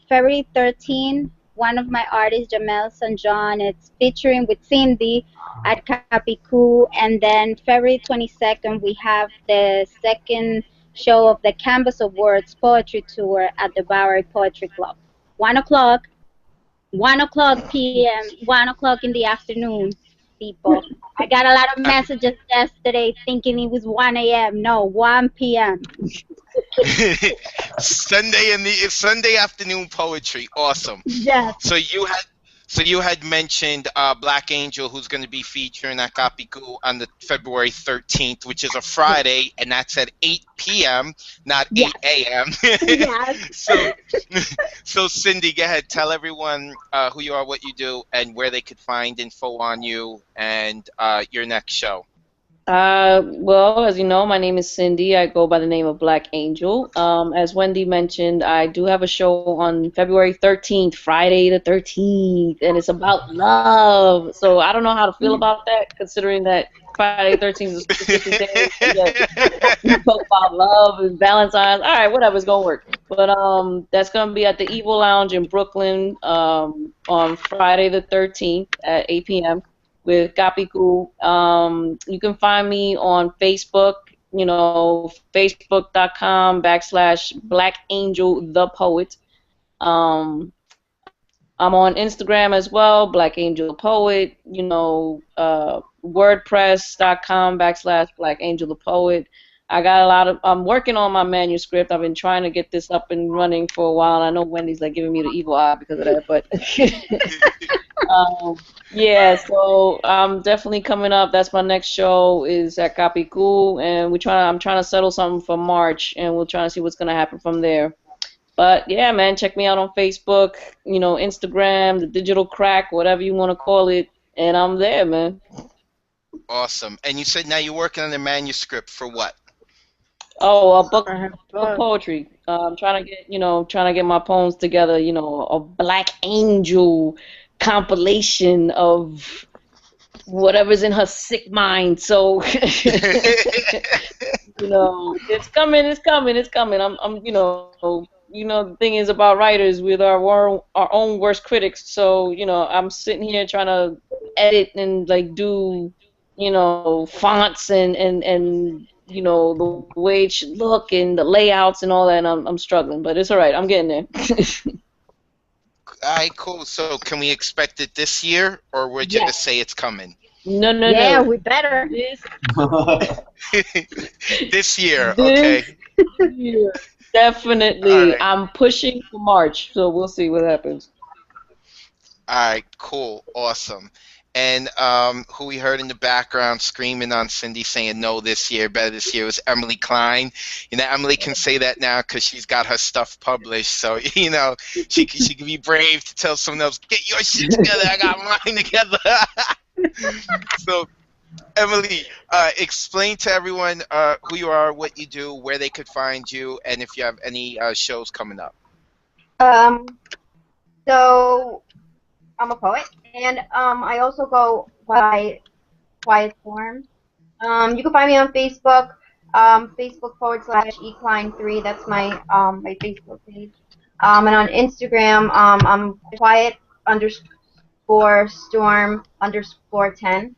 February 13th. One of my artists, Jamel St. John, it's featuring with Cindy at Capicu, and then February 22nd we have the second show of the Canvas of Words poetry tour at the Bowery Poetry Club. 1 o'clock, 1 o'clock p.m., 1 o'clock in the afternoon, people. I got a lot of messages yesterday thinking it was 1 a.m. No, 1 p.m. Sunday afternoon poetry. Awesome. Yes, So you had mentioned Black Angel, who's going to be featuring at Kapiku on the February 13th, which is a Friday, and that's at 8 p.m., not yes, 8 a.m. yes. so, so Cindy, go ahead. Tell everyone who you are, what you do, and where they could find info on you and your next show. Well, as you know, my name is Cindy. I go by the name of Black Angel. As Wendy mentioned, I do have a show on February 13th, Friday the 13th, and it's about love. So I don't know how to feel about that, considering that Friday the 13th is a specific day. We talk about love and Valentine's. All right, whatever, it's gonna work. But that's gonna be at the Evil Lounge in Brooklyn on Friday the 13th at 8 p.m. with Gapiku. You can find me on Facebook, facebook.com/Black Angel the Poet. I'm on Instagram as well, Black Angel the Poet. WordPress.com/Black Angel the Poet. I'm working on my manuscript. I've been trying to get this up and running for a while. I know Wendy's like giving me the evil eye because of that, but yeah, so I'm definitely coming up. That's my next show is at Capicu, and I'm trying to settle something for March, and we're trying to see what's gonna happen from there. But yeah, man, check me out on Facebook, Instagram, the digital crack, whatever you want to call it, and I'm there, man. Awesome. And you said now you're working on the manuscript for what? Oh, a book of poetry. I'm trying to get my poems together. A Black Angel compilation of whatever's in her sick mind. So, it's coming. I'm the thing is about writers, with our own worst critics. So, I'm sitting here trying to edit and like do, fonts and the way it should look and the layouts and all that. And I'm struggling, but it's all right. I'm getting there. All right, cool. So can we expect it this year, or we're just Yes. say it's coming? No, Yeah, no. we better. This year, This okay. year, All definitely. right. I'm pushing for March, so we'll see what happens. All right, cool, awesome. And who we heard in the background screaming on Cindy saying no this year, better this year, was Emily Klein. Emily can say that now because she's got her stuff published. So she can be brave to tell someone else, get your shit together. I got mine together. So Emily, explain to everyone who you are, what you do, where they could find you, and if you have any shows coming up. So I'm a poet, and I also go by Quiet Form. You can find me on Facebook, Facebook.com/Ekline3. That's my Facebook page. And on Instagram, I'm quiet_storm_10.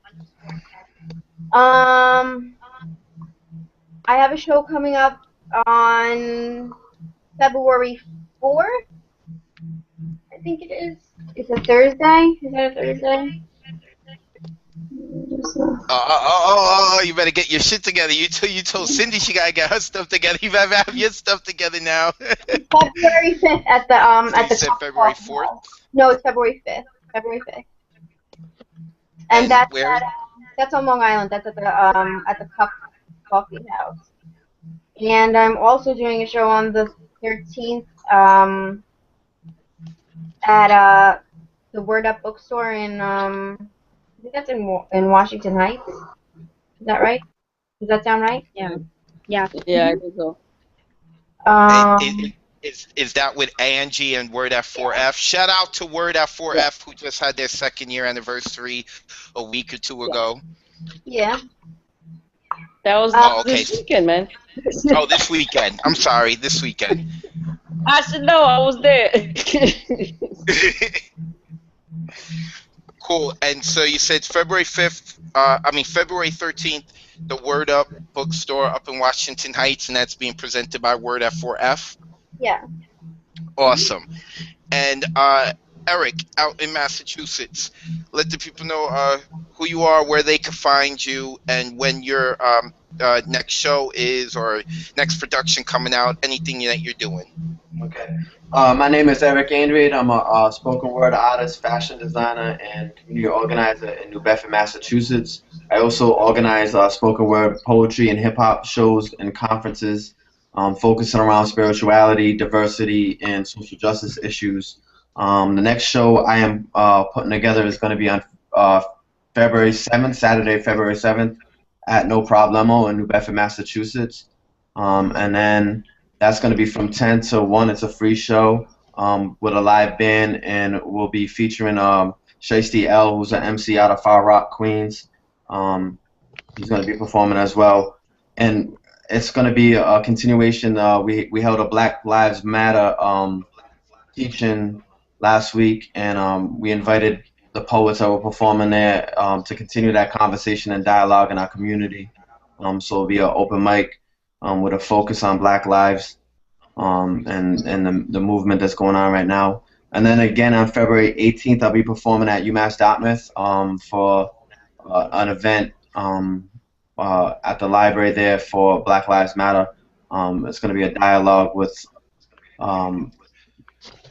I have a show coming up on February 4th. I think it is. It's a Thursday. Is that a Thursday? You better get your shit together. You told Cindy she gotta get her stuff together. You better have your stuff together now. February 5th at the So at you the said Cup February Coffee 4th? House. No, it's February 5th. February 5th. And that's where? that's on Long Island. That's at the Cup Coffee House. And I'm also doing a show on the 13th at the Word Up bookstore in I think that's in Washington Heights. Is that right? Does that sound right? Yeah. Yeah. Yeah, I think so. Is that with Angie and Word F4F? Shout out to Word F4F who just had their 2nd year anniversary a week or two ago. Yeah. That was okay. this weekend, man. Oh, this weekend. I'm sorry, this weekend. I should know. I was there. Cool. And so you said February 5th, February 13th, the Word Up bookstore up in Washington Heights, and that's being presented by Word F4F. Yeah. Awesome. And Eric, out in Massachusetts, let the people know who you are, where they can find you, and when your next show is or next production coming out, anything that you're doing. Okay. My name is Eric Andrade. I'm a spoken word artist, fashion designer, and community organizer in New Bedford, Massachusetts. I also organize spoken word poetry and hip hop shows and conferences, focusing around spirituality, diversity, and social justice issues. The next show I am putting together is going to be on February 7th, Saturday, February 7th, at No Problemo in New Bedford, Massachusetts. And then that's going to be from 10 to 1. It's a free show with a live band, and we'll be featuring Shaisty L, who's an MC out of Far Rock, Queens. He's going to be performing as well. And it's going to be a continuation. We held a Black Lives Matter teaching last week, and we invited the poets that were performing there to continue that conversation and dialogue in our community. So it'll be an open mic with a focus on Black lives and the movement that's going on right now. And then again on February 18th, I'll be performing at UMass Dartmouth for an event at the library there for Black Lives Matter. It's going to be a dialogue with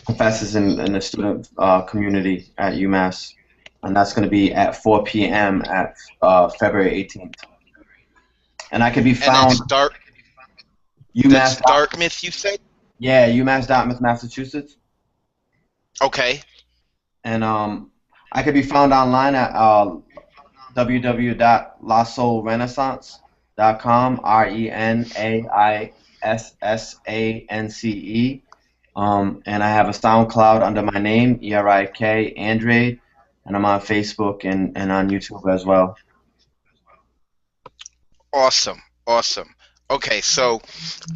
professors in the student community at UMass, and that's going to be at 4 p.m. at February 18th. And I can be found. That's Dartmouth, you said? Yeah, UMass Dartmouth, Massachusetts. Okay. And I can be found online at www.lasoulrenaissance.com, RENAISSANCE. And I have a SoundCloud under my name, ERIK Andrade, and I'm on Facebook and on YouTube as well. Awesome, awesome. Okay, so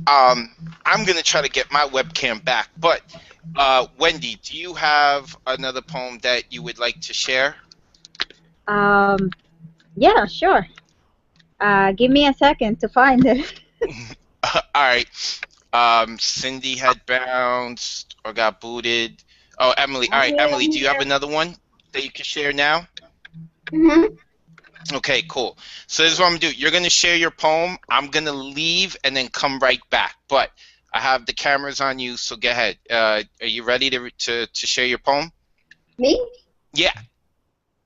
I'm gonna try to get my webcam back, but Wendy, do you have another poem that you would like to share? Um, yeah, sure. Give me a second to find it. All right. Cindy had bounced or got booted. Oh, Emily. All I'm right, here. Emily, I'm do you have here. another one that you can share now? Mhm. Okay, cool. So this is what I'm gonna do. You're gonna share your poem. I'm gonna leave and then come right back. But I have the cameras on you, so go ahead. Are you ready to share your poem? Me? Yeah.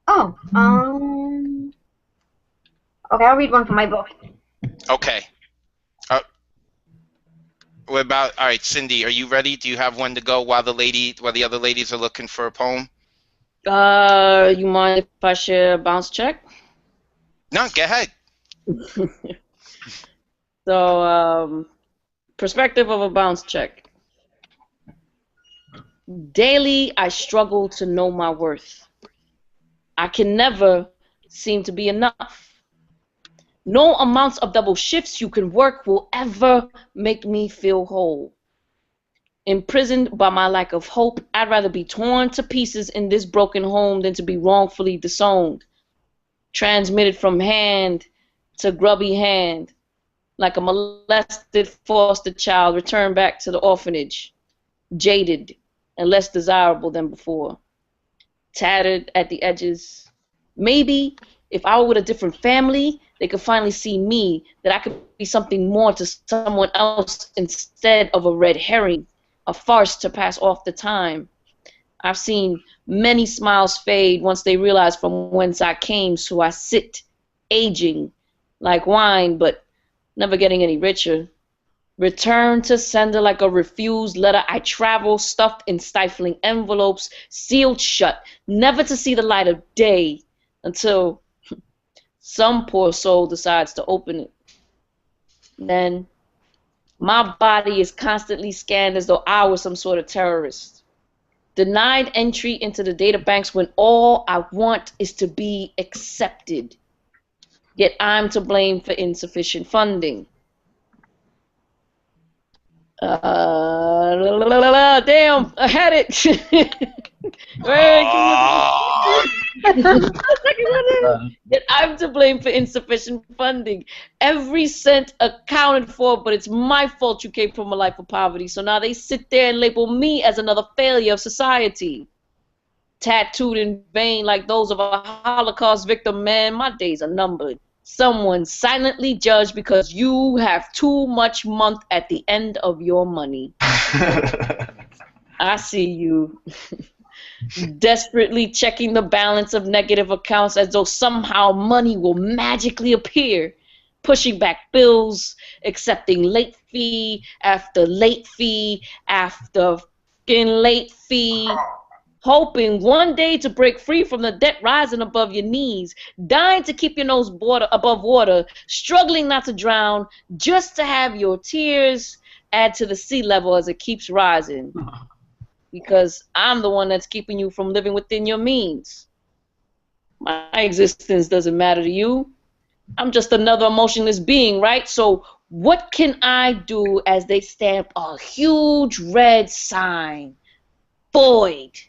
Oh. Okay, I'll read one from my book. Okay. Uh, what about? All right, Cindy, are you ready? Do you have one to go while the other ladies are looking for a poem? You mind if I share a bounce check? No, go ahead. So, perspective of a bounce check. Daily, I struggle to know my worth. I can never seem to be enough. No amounts of double shifts you can work will ever make me feel whole. Imprisoned by my lack of hope, I'd rather be torn to pieces in this broken home than to be wrongfully disowned, transmitted from hand to grubby hand, like a molested foster child returned back to the orphanage, jaded and less desirable than before, tattered at the edges. Maybe if I were with a different family, they could finally see me, that I could be something more to someone else instead of a red herring, a farce to pass off the time. I've seen many smiles fade once they realize from whence I came, so I sit, aging like wine, but never getting any richer. Return to sender like a refused letter. I travel stuffed in stifling envelopes, sealed shut, never to see the light of day until some poor soul decides to open it. Then my body is constantly scanned as though I was some sort of terrorist. Denied entry into the data banks when all I want is to be accepted. Yet I'm to blame for insufficient funding. Damn, I had it. Oh, Yet I'm to blame for insufficient funding. Every cent accounted for, but it's my fault you came from a life of poverty. So now they sit there and label me as another failure of society. Tattooed in vain like those of a Holocaust victim, man, my days are numbered. Someone silently judged because you have too much month at the end of your money. I see you. Desperately checking the balance of negative accounts as though somehow money will magically appear. Pushing back bills, accepting late fee after late fee after fucking late fee. Hoping one day to break free from the debt rising above your knees, dying to keep your nose above water, struggling not to drown, just to have your tears add to the sea level as it keeps rising. Because I'm the one that's keeping you from living within your means. My existence doesn't matter to you. I'm just another emotionless being, right? So what can I do as they stamp a huge red sign? Void.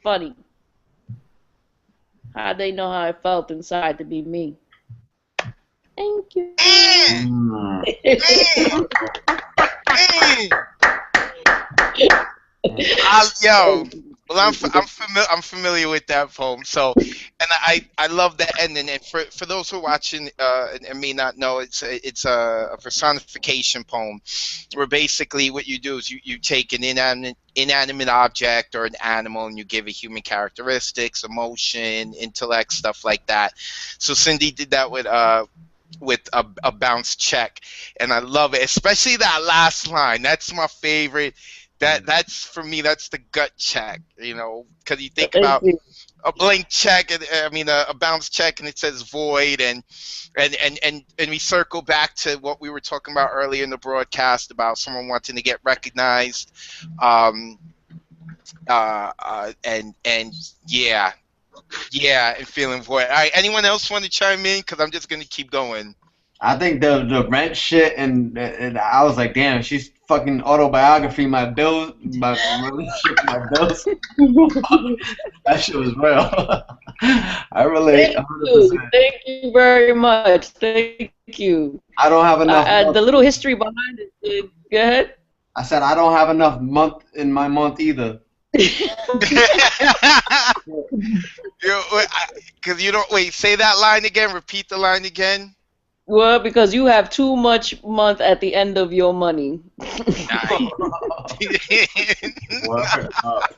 Funny. How'd they know how I felt inside to be me? Thank you. mm, mm. Yo, well, I'm familiar with that poem. So, and I love that ending. And for those who are watching and may not know, it's a personification poem, where basically what you do is you take an inanimate object or an animal and you give it human characteristics, emotion, intellect, stuff like that. So Cindy did that with a bounce check, and I love it, especially that last line. That's my favorite. That's for me. That's the gut check, because you think Thank about you. a blank check, and I mean a bounce check, and it says void, and we circle back to what we were talking about earlier in the broadcast about someone wanting to get recognized, and yeah, and feeling void. All right, anyone else want to chime in? Because I'm just gonna keep going. I think the rent shit and I was like, damn, she's fucking autobiography, my bills, my relationship, my bills. That shit was real. I relate Thank you. 100%. Thank you very much. Thank you. I don't have The enough little month. history behind it. Go ahead. I said I don't have enough month in my month either. Because you don't wait. Say that line again. Repeat the line again. Well, because you have too much month at the end of your money. Nice. Word up.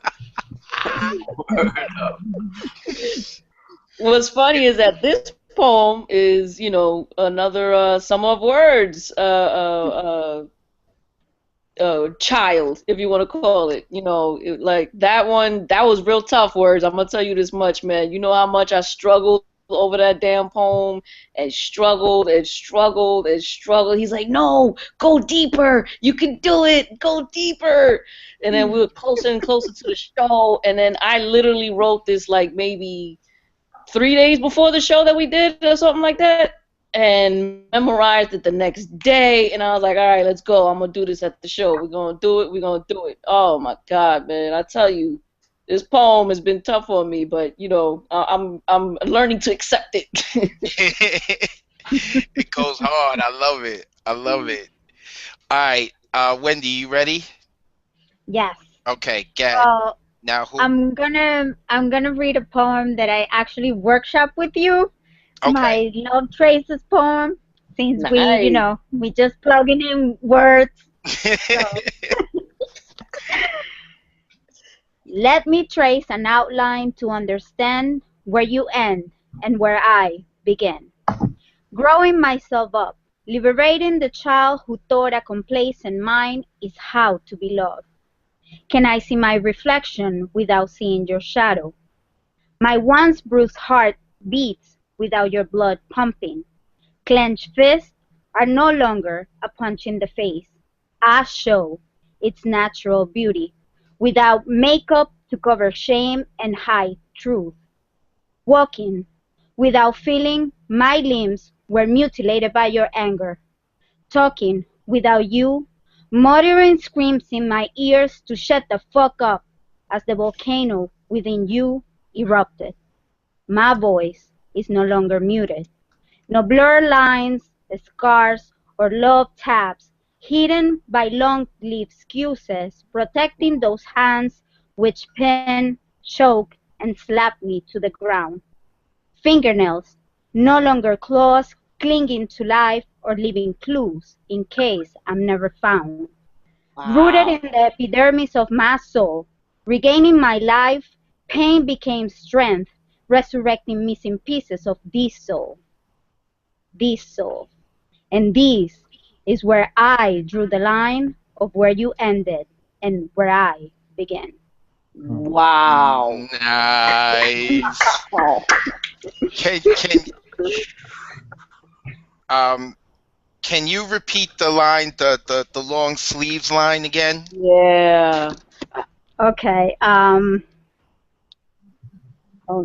Word up. What's funny is that this poem is, another sum of words, child, if you want to call it. Like that one, that was real tough words. I'm gonna tell you this much, man. You know how much I struggled over that damn poem and struggled and struggled and struggled. He's like, no, go deeper. You can do it. Go deeper. And then we were closer and closer to the show. And then I literally wrote this like maybe 3 days before the show that we did or something like that, and memorized it the next day. And I was like, all right, let's go. I'm gonna do this at the show. We're gonna do it. We're gonna do it. Oh my God, man! I tell you, this poem has been tough on me, but I'm learning to accept it. It goes hard. I love it. I love it. All right, Wendy, you ready? Yes. Okay, get So now. Who? I'm gonna read a poem that I actually workshop with you. Okay. My Love Traces poem. Since Nice. we just plugging in words. So let me trace an outline to understand where you end and where I begin. Growing myself up, liberating the child who thought a complacent mind is how to be loved. Can I see my reflection without seeing your shadow? My once bruised heart beats without your blood pumping. Clenched fists are no longer a punch in the face. I show its natural beauty without makeup to cover shame and hide truth. Walking without feeling my limbs were mutilated by your anger. Talking without you, muttering screams in my ears to shut the fuck up as the volcano within you erupted. My voice is no longer muted. No blurred lines, scars, or love taps hidden by long-lived excuses, protecting those hands which pin, choke, and slap me to the ground. Fingernails, no longer claws, clinging to life or leaving clues in case I'm never found. Rooted Wow. in the epidermis of my soul, regaining my life, pain became strength, resurrecting missing pieces of this soul. And this is where I drew the line of where you ended and where I began. Wow. Nice. Oh. Can um can you repeat the line, the long sleeves line again? Yeah. Okay, hold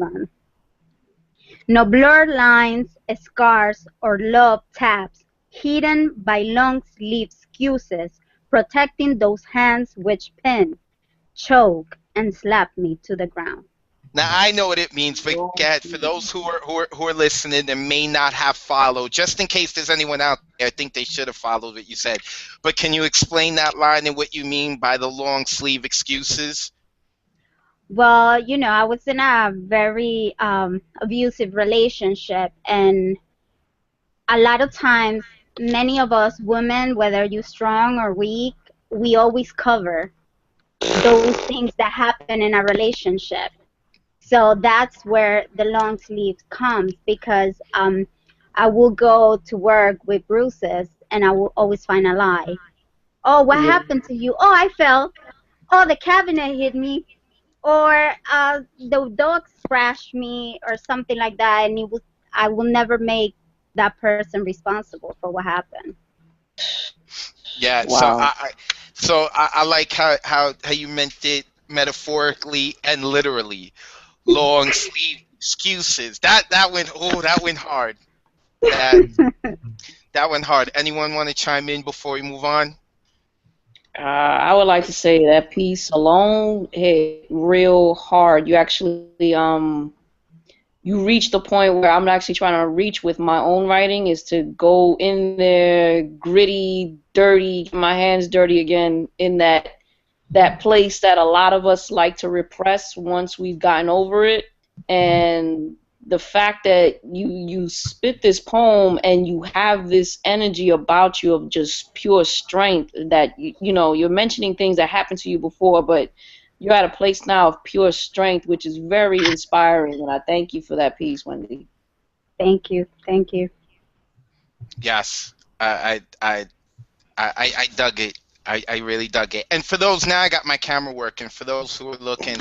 on. No blurred lines, scars, or love taps, hidden by long-sleeved excuses, protecting those hands which pin, choke, and slap me to the ground. Now I know what it means, but Gad, for those who are listening and may not have followed, just in case there's anyone out there, I think they should have followed what you said. But can you explain that line and what you mean by the long sleeve excuses? Well, I was in a very abusive relationship, and a lot of times, many of us women, whether you're strong or weak, we always cover those things that happen in a relationship. So that's where the long sleeve comes because I will go to work with bruises and I will always find a lie. Oh, what Yeah. happened to you? Oh, I fell. Oh, the cabinet hit me. Or the dog scratched me or something like that. And I will never make that person responsible for what happened. Yeah, so Wow. I like how you meant it metaphorically and literally. Long sleeve excuses. That went hard. That That went hard. Anyone want to chime in before we move on? I would like to say that piece alone hit real hard. You actually you reach the point where I'm actually trying to reach with my own writing is to go in there gritty, dirty, get my hands dirty again in that place that a lot of us like to repress once we've gotten over it. And the fact that you spit this poem and you have this energy about you of just pure strength that you know you're mentioning things that happened to you before, but you're at a place now of pure strength, which is very inspiring, and I thank you for that piece, Wendy. Thank you. Thank you. Yes, I dug it. I really dug it. And for those, now I got my camera working. For those who are looking,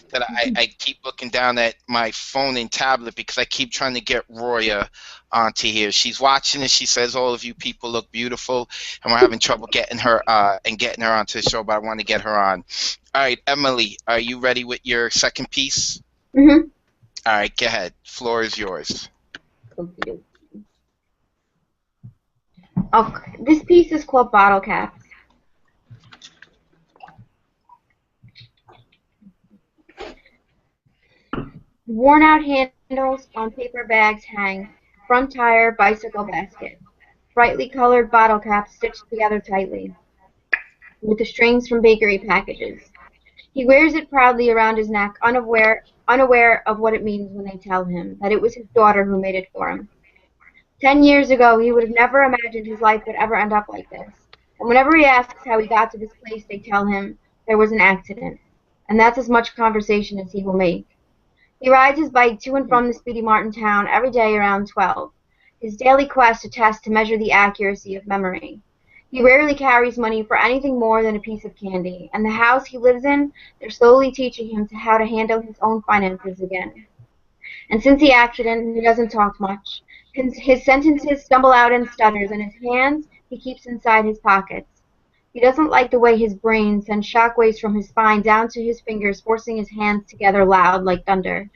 that I keep looking down at my phone and tablet because I keep trying to get Roya onto here. She's watching it. She says all of you people look beautiful, and we're having trouble getting her onto the show, but I want to get her on. All right, Emily, are you ready with your second piece? Mm-hmm. All right, go ahead. Floor is yours. Okay, this piece is called Bottle Caps. Worn out handles on paper bags hang. Front tire, bicycle basket. Brightly colored bottle caps stitched together tightly with the strings from bakery packages. He wears it proudly around his neck, unaware of what it means when they tell him that it was his daughter who made it for him. 10 years ago, he would have never imagined his life would ever end up like this. And whenever he asks how he got to this place, they tell him there was an accident. And that's as much conversation as he will make. He rides his bike to and from the Speedy Martin town every day around 12, his daily quest a test to measure the accuracy of memory. He rarely carries money for anything more than a piece of candy, and the house he lives in, they're slowly teaching him how to handle his own finances again. And since the accident, he doesn't talk much. His sentences stumble out in stutters, and his hands he keeps inside his pockets. He doesn't like the way his brain sends shockwaves from his spine down to his fingers, forcing his hands together loud like thunder.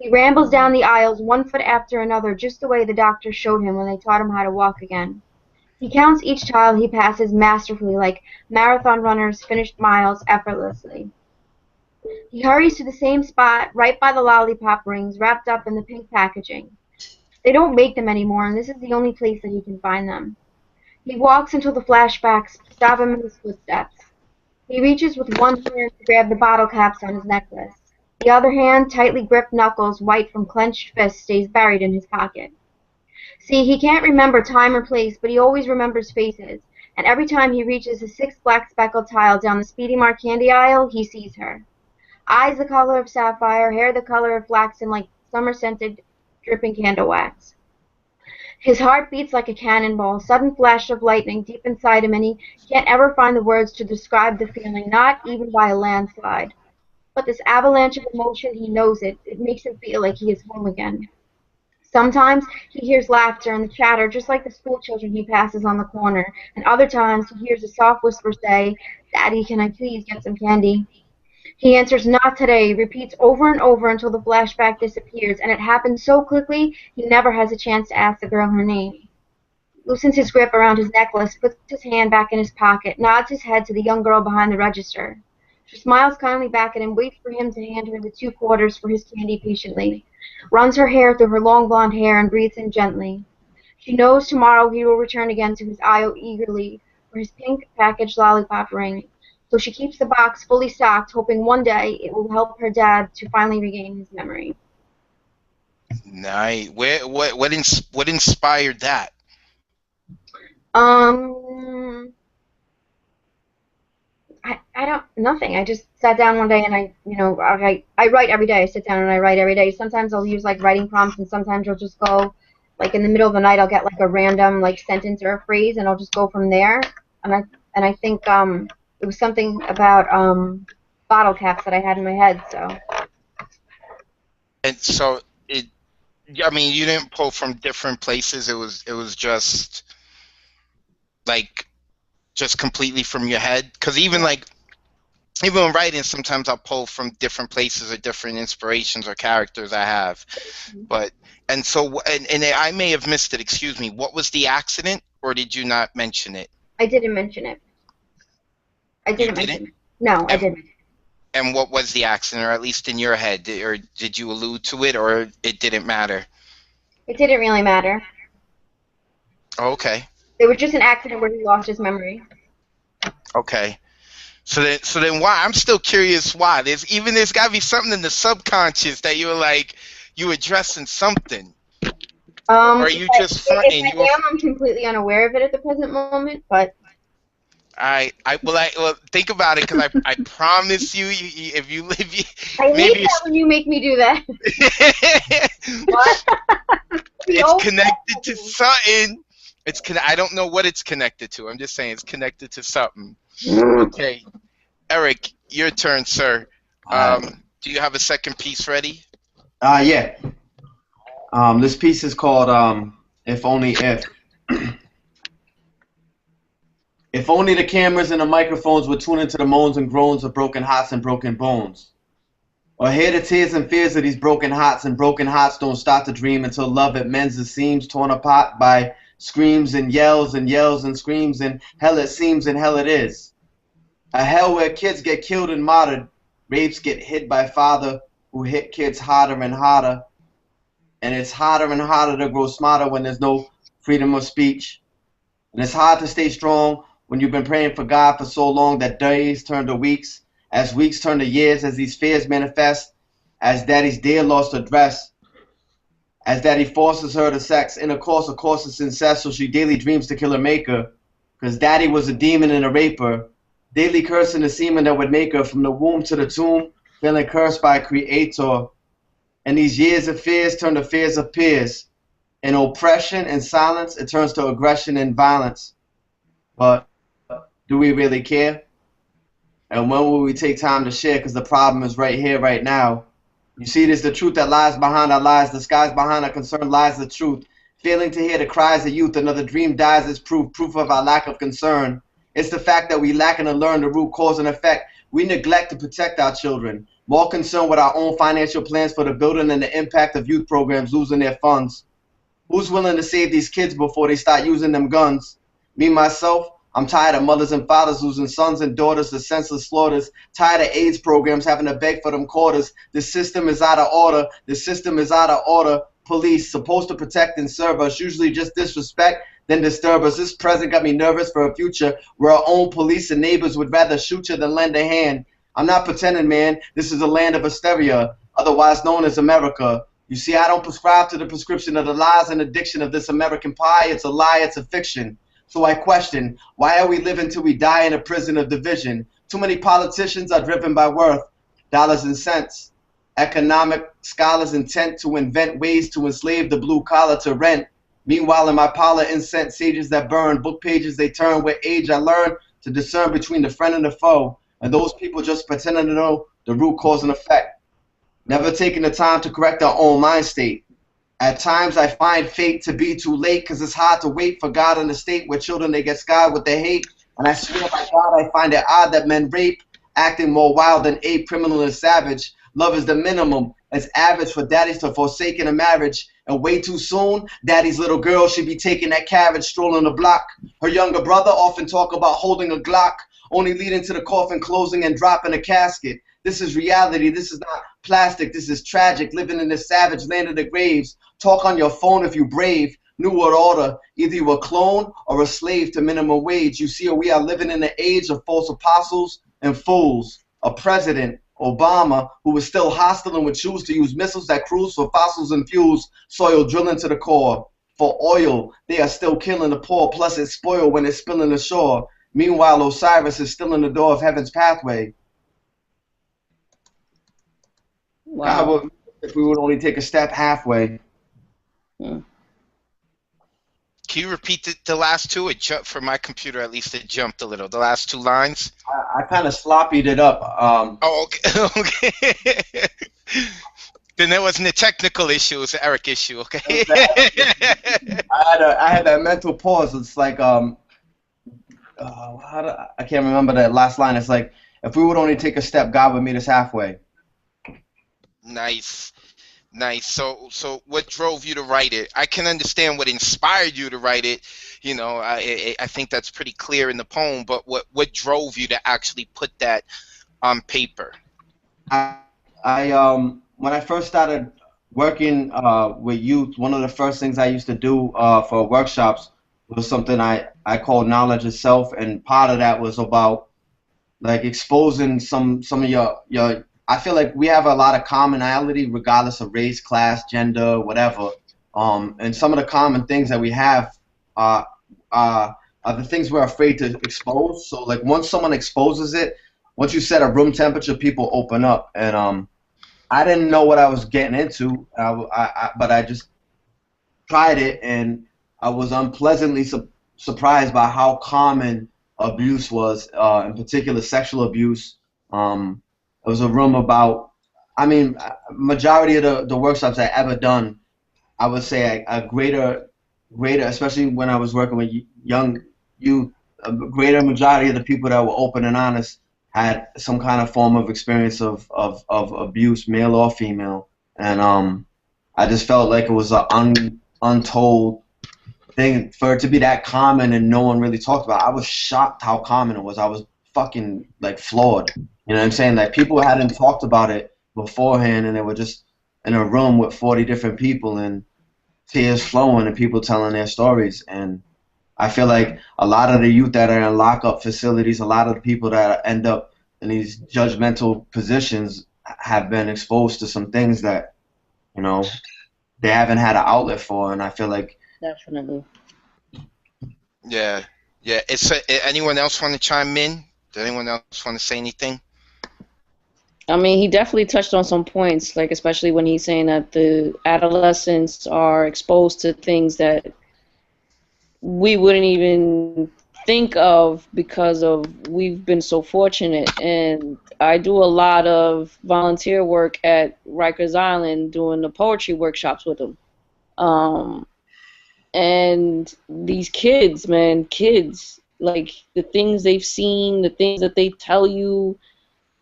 He rambles down the aisles, one foot after another, just the way the doctors showed him when they taught him how to walk again. He counts each child he passes masterfully, like marathon runners finished miles effortlessly. He hurries to the same spot, right by the lollipop rings, wrapped up in the pink packaging. They don't make them anymore, and this is the only place that he can find them. He walks until the flashbacks stop him in his footsteps. He reaches with one hand to grab the bottle caps on his necklace. The other hand, tightly gripped knuckles, white from clenched fists, stays buried in his pocket. See, he can't remember time or place, but he always remembers faces, and every time he reaches the sixth black speckled tile down the Speedy Mart candy aisle, he sees her. Eyes the color of sapphire, hair the color of flaxen like summer-scented dripping candle wax. His heart beats like a cannonball, sudden flash of lightning deep inside him, and he can't ever find the words to describe the feeling, not even by a landslide. But this avalanche of emotion, he knows it. It makes him feel like he is home again. Sometimes he hears laughter and the chatter, just like the school children he passes on the corner, and other times he hears a soft whisper say, "Daddy, can I please get some candy?" He answers, "Not today," repeats over and over until the flashback disappears, and it happens so quickly he never has a chance to ask the girl her name. Loosens his grip around his necklace, puts his hand back in his pocket, nods his head to the young girl behind the register. She smiles kindly back at him, waits for him to hand her the 2 quarters for his candy patiently, runs her hair through her long blonde hair and breathes in gently. She knows tomorrow he will return again to his aisle eagerly for his pink packaged lollipop ring. So she keeps the box fully stocked, hoping one day it will help her dad to finally regain his memory. Nice. What inspired that? I don't, nothing. I just sat down one day and I write every day. I sit down and I write every day. Sometimes I'll use like writing prompts, and sometimes I'll just go, like in the middle of the night, I'll get like a random like sentence or a phrase, and I'll just go from there. And I think it was something about bottle caps that I had in my head. So. And so I mean, you didn't pull from different places. It was just like just completely from your head. Because even like even when writing, sometimes I'll pull from different places or different inspirations or characters I have. But and so and I may have missed it. Excuse me. What was the accident, or did you not mention it? I didn't mention it. I You didn't didn't. mention it. No, I And didn't. and what was the accident, or at least in your head, or did you allude to it, or it didn't matter? It didn't really matter. Okay. It was just an accident where he lost his memory. Okay. So then why? I'm still curious why. There's got to be something in the subconscious that you addressing something. Or are you just fronting? I'm completely unaware of it at the present moment, but Well, think about it, because I promise you, if you I maybe hate that when you make me do that. it's connected to something. I don't know what it's connected to. I'm just saying it's connected to something. Okay, Eric, your turn, sir. Do you have a second piece ready? Yeah. This piece is called If Only If. If only the cameras and the microphones would tune into the moans and groans of broken hearts and broken bones. Or hear the tears and fears of these broken hearts, and broken hearts don't start to dream until love it mends the seams torn apart by screams and yells and screams, and hell it seems and hell it is. A hell where kids get killed and martyred, rapes get hit by father who hit kids harder and harder, and it's harder and harder to grow smarter when there's no freedom of speech. And it's hard to stay strong when you've been praying for God for so long that days turn to weeks, as weeks turn to years, as these fears manifest, as daddy's dear lost her dress, as daddy forces her to sex. Intercourse, of course, it's incest, so she daily dreams to kill her maker, because daddy was a demon and a raper, daily cursing the semen that would make her from the womb to the tomb, feeling cursed by a creator. And these years of fears turn to fears of peers. In oppression and silence, it turns to aggression and violence. But do we really care? And when will we take time to share? Because the problem is right here, right now. You see, it is the truth that lies behind our lies. The skies behind our concern lies the truth. Failing to hear the cries of youth, another dream dies as proof of our lack of concern. It's the fact that we lack to learn the root cause and effect. We neglect to protect our children, more concerned with our own financial plans for the building and the impact of youth programs losing their funds. Who's willing to save these kids before they start using them guns? Me, myself, I'm tired of mothers and fathers losing sons and daughters to senseless slaughters, tired of AIDS programs having to beg for them quarters. The system is out of order. The system is out of order. Police, supposed to protect and serve us, usually just disrespect, then disturb us. This present got me nervous for a future where our own police and neighbors would rather shoot you than lend a hand. I'm not pretending, man. This is a land of hysteria, otherwise known as America. You see, I don't prescribe to the prescription of the lies and addiction of this American pie. It's a lie, it's a fiction. So I question, why are we living till we die in a prison of division? Too many politicians are driven by worth, dollars and cents. Economic scholars intent to invent ways to enslave the blue collar to rent. Meanwhile, in my parlor, incense sages that burn, book pages they turn. With age, I learned to discern between the friend and the foe, and those people just pretending to know the root cause and effect. Never taking the time to correct our own mind state. At times I find fate to be too late, because it's hard to wait for God in a state where children they get scarred with their hate. And I swear by God I find it odd that men rape, acting more wild than ape, criminal and savage. Love is the minimum, it's average for daddies to forsake in a marriage. And way too soon, daddy's little girl should be taking that carriage, strolling the block. Her younger brother often talk about holding a Glock, only leading to the coffin closing and dropping a casket. This is reality, this is not plastic, this is tragic, living in this savage land of the graves. Talk on your phone if you brave. New World Order, either you a clone or a slave to minimum wage. You see, we are living in the age of false apostles and fools. A president, Obama, who is still hostile and would choose to use missiles that cruise for fossils and fuels, soil drilling to the core. For oil, they are still killing the poor, plus it's spoiled when it's spilling ashore. Meanwhile, Osiris is still in the door of heaven's pathway. Wow. God would, if we would only take a step halfway. Hmm. Can you repeat the last two? It jumped for my computer, at least it jumped a little. The last two lines. I kind of sloppied it up. Oh, okay. Okay. Then there wasn't a technical issue; it was an Eric issue. Okay. I had that mental pause. It's like I can't remember that last line. It's like, if we would only take a step, God would meet us halfway. Nice. Nice. So what drove you to write it? I can understand what inspired you to write it. You know, I think that's pretty clear in the poem. But what drove you to actually put that on paper? When I first started working with youth, one of the first things I used to do for workshops was something I call knowledge itself, and part of that was about like exposing some of your. I feel like we have a lot of commonality regardless of race, class, gender, whatever. And some of the common things that we have are are the things we're afraid to expose. So like once someone exposes it, once you set a room temperature, people open up. And I didn't know what I was getting into, but I just tried it, and I was unpleasantly surprised by how common abuse was, in particular sexual abuse. It was a room about, I mean, majority of the workshops I ever done, I would say a greater, especially when I was working with young youth, a greater majority of the people that were open and honest had some kind of form of experience of abuse, male or female. And I just felt like it was an untold thing for it to be that common and no one really talked about it. I was shocked how common it was. I was fucking like floored. You know what I'm saying? Like people hadn't talked about it beforehand, and they were just in a room with 40 different people and tears flowing and people telling their stories. And I feel like a lot of the youth that are in lockup facilities, a lot of the people that end up in these judgmental positions have been exposed to some things that, you know, they haven't had an outlet for. And I feel like Definitely. Yeah. Anyone else want to chime in? Does anyone else want to say anything? I mean, he definitely touched on some points, like especially when he's saying that the adolescents are exposed to things that we wouldn't even think of because of we've been so fortunate. And I do a lot of volunteer work at Rikers Island doing the poetry workshops with them. And these kids, man, like the things they've seen, the things that they tell you,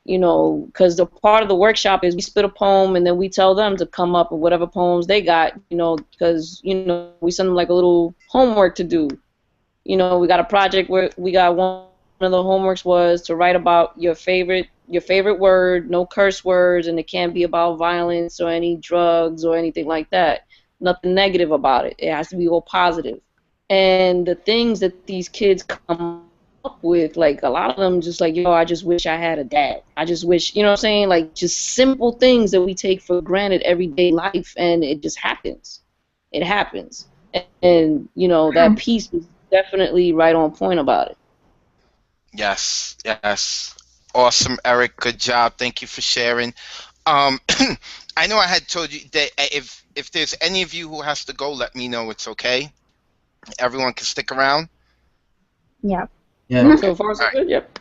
you know, because the part of the workshop is we spit a poem and then we tell them to come up with whatever poems they got, you know, because, you know, we send them like a little homework to do. You know, we got a project where we got one of the homeworks was to write about your favorite word, no curse words, and it can't be about violence or any drugs or anything like that. Nothing negative about it. It has to be all positive. And the things that these kids come up with, like a lot of them just like, yo, I just wish I had a dad. I just wish, you know what I'm saying? Like just simple things that we take for granted everyday life, and it just happens. It happens. And you know, that piece is definitely right on point about it. Yes. Awesome, Eric. Good job. Thank you for sharing. I know I had told you that if there's any of you who has to go, let me know. It's okay. Everyone can stick around. Yeah. yeah. So far, so good. Yep.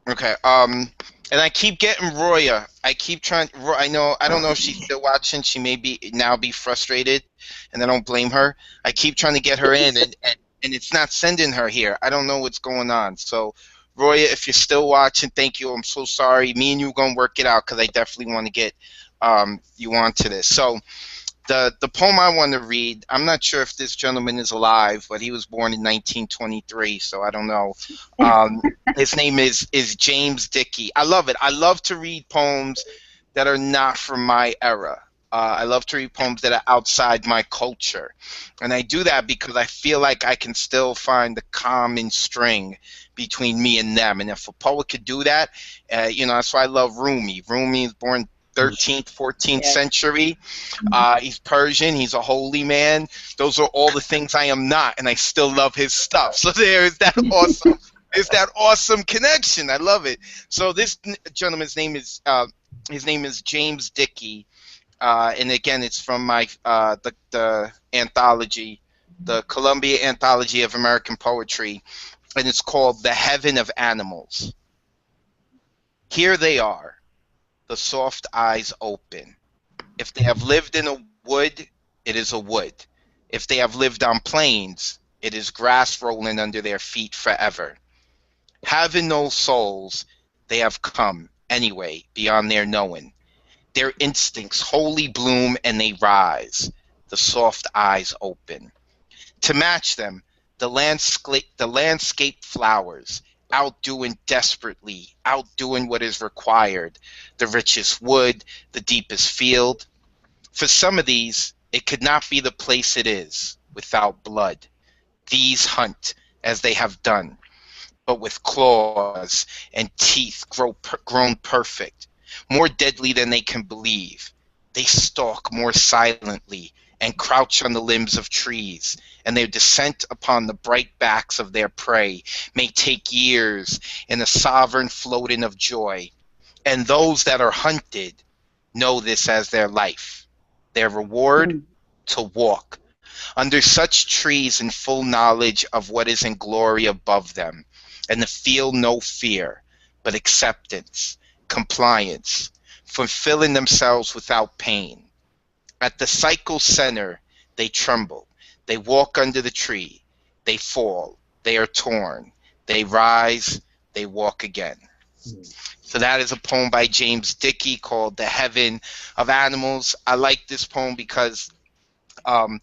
Okay. And I keep getting Roya. I keep trying. I don't know if she's still watching. She may now be frustrated, and I don't blame her. I keep trying to get her in, and it's not sending her here. I don't know what's going on. So, Roya, if you're still watching, thank you. I'm so sorry. Me and you are gonna work it out because I definitely want to get you onto this. So. The poem I want to read, I'm not sure if this gentleman is alive, but he was born in 1923, so I don't know. His name is James Dickey. I love it. I love to read poems that are not from my era. I love to read poems that are outside my culture. And I do that because I feel like I can still find the common string between me and them. And if a poet could do that, you know, that's why I love Rumi. Rumi is born 13th, 14th century. He's Persian. He's a holy man. Those are all the things I am not, and I still love his stuff. So there is that awesome. There's that awesome connection. I love it. So this gentleman's name is his name is James Dickey, and again, it's from my the anthology, the Columbia Anthology of American Poetry, and it's called The Heaven of Animals. Here they are. The soft eyes open. If they have lived in a wood, it is a wood. If they have lived on plains, it is grass rolling under their feet forever. Having no souls, they have come anyway beyond their knowing. Their instincts wholly bloom and they rise, the soft eyes open. To match them, the landscape flowers, outdoing desperately, outdoing what is required, the richest wood, the deepest field. For some of these, it could not be the place it is without blood. These hunt as they have done, but with claws and teeth grown perfect, more deadly than they can believe. They stalk more silently and crouch on the limbs of trees, and their descent upon the bright backs of their prey may take years in a sovereign floating of joy. And those that are hunted know this as their life, their reward to walk under such trees in full knowledge of what is in glory above them, and to feel no fear, but acceptance, compliance, fulfilling themselves without pain. At the cycle center, they tremble. They walk under the tree. They fall. They are torn. They rise. They walk again. So that is a poem by James Dickey called The Heaven of Animals. I like this poem because I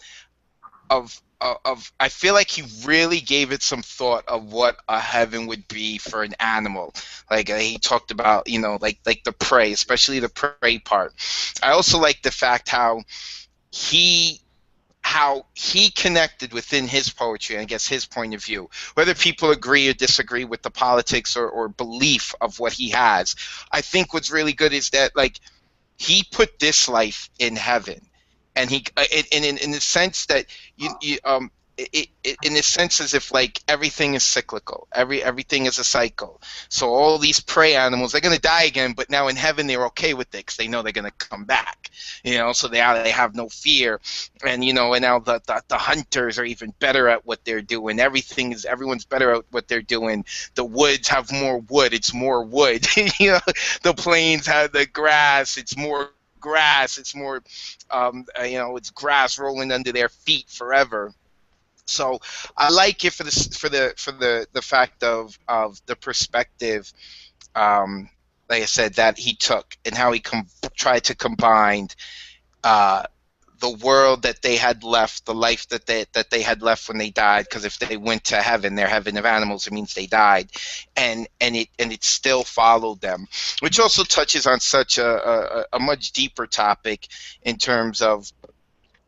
feel like he really gave it some thought of what a heaven would be for an animal. Like he talked about, like the prey, especially the prey part. I also like the fact how he connected within his poetry, I guess his point of view, whether people agree or disagree with the politics or belief of what he has. I think what's really good is that like he put this life in heaven. And he, in the sense that in the sense as if like everything is cyclical, everything is a cycle. So all these prey animals, they're gonna die again, but now in heaven they're okay with it because they know they're gonna come back. So they have no fear, and and now the hunters are even better at what they're doing. Everyone's better at what they're doing. The woods have more wood. It's more wood. The plains have the grass. It's more grass. It's more, it's grass rolling under their feet forever. So I like it for the fact of the perspective, like I said, that he took and how he tried to combine the world that they had left, the life that they had left when they died. Because if they went to heaven, their heaven of animals, it means they died, and it still followed them, which also touches on such a much deeper topic in terms of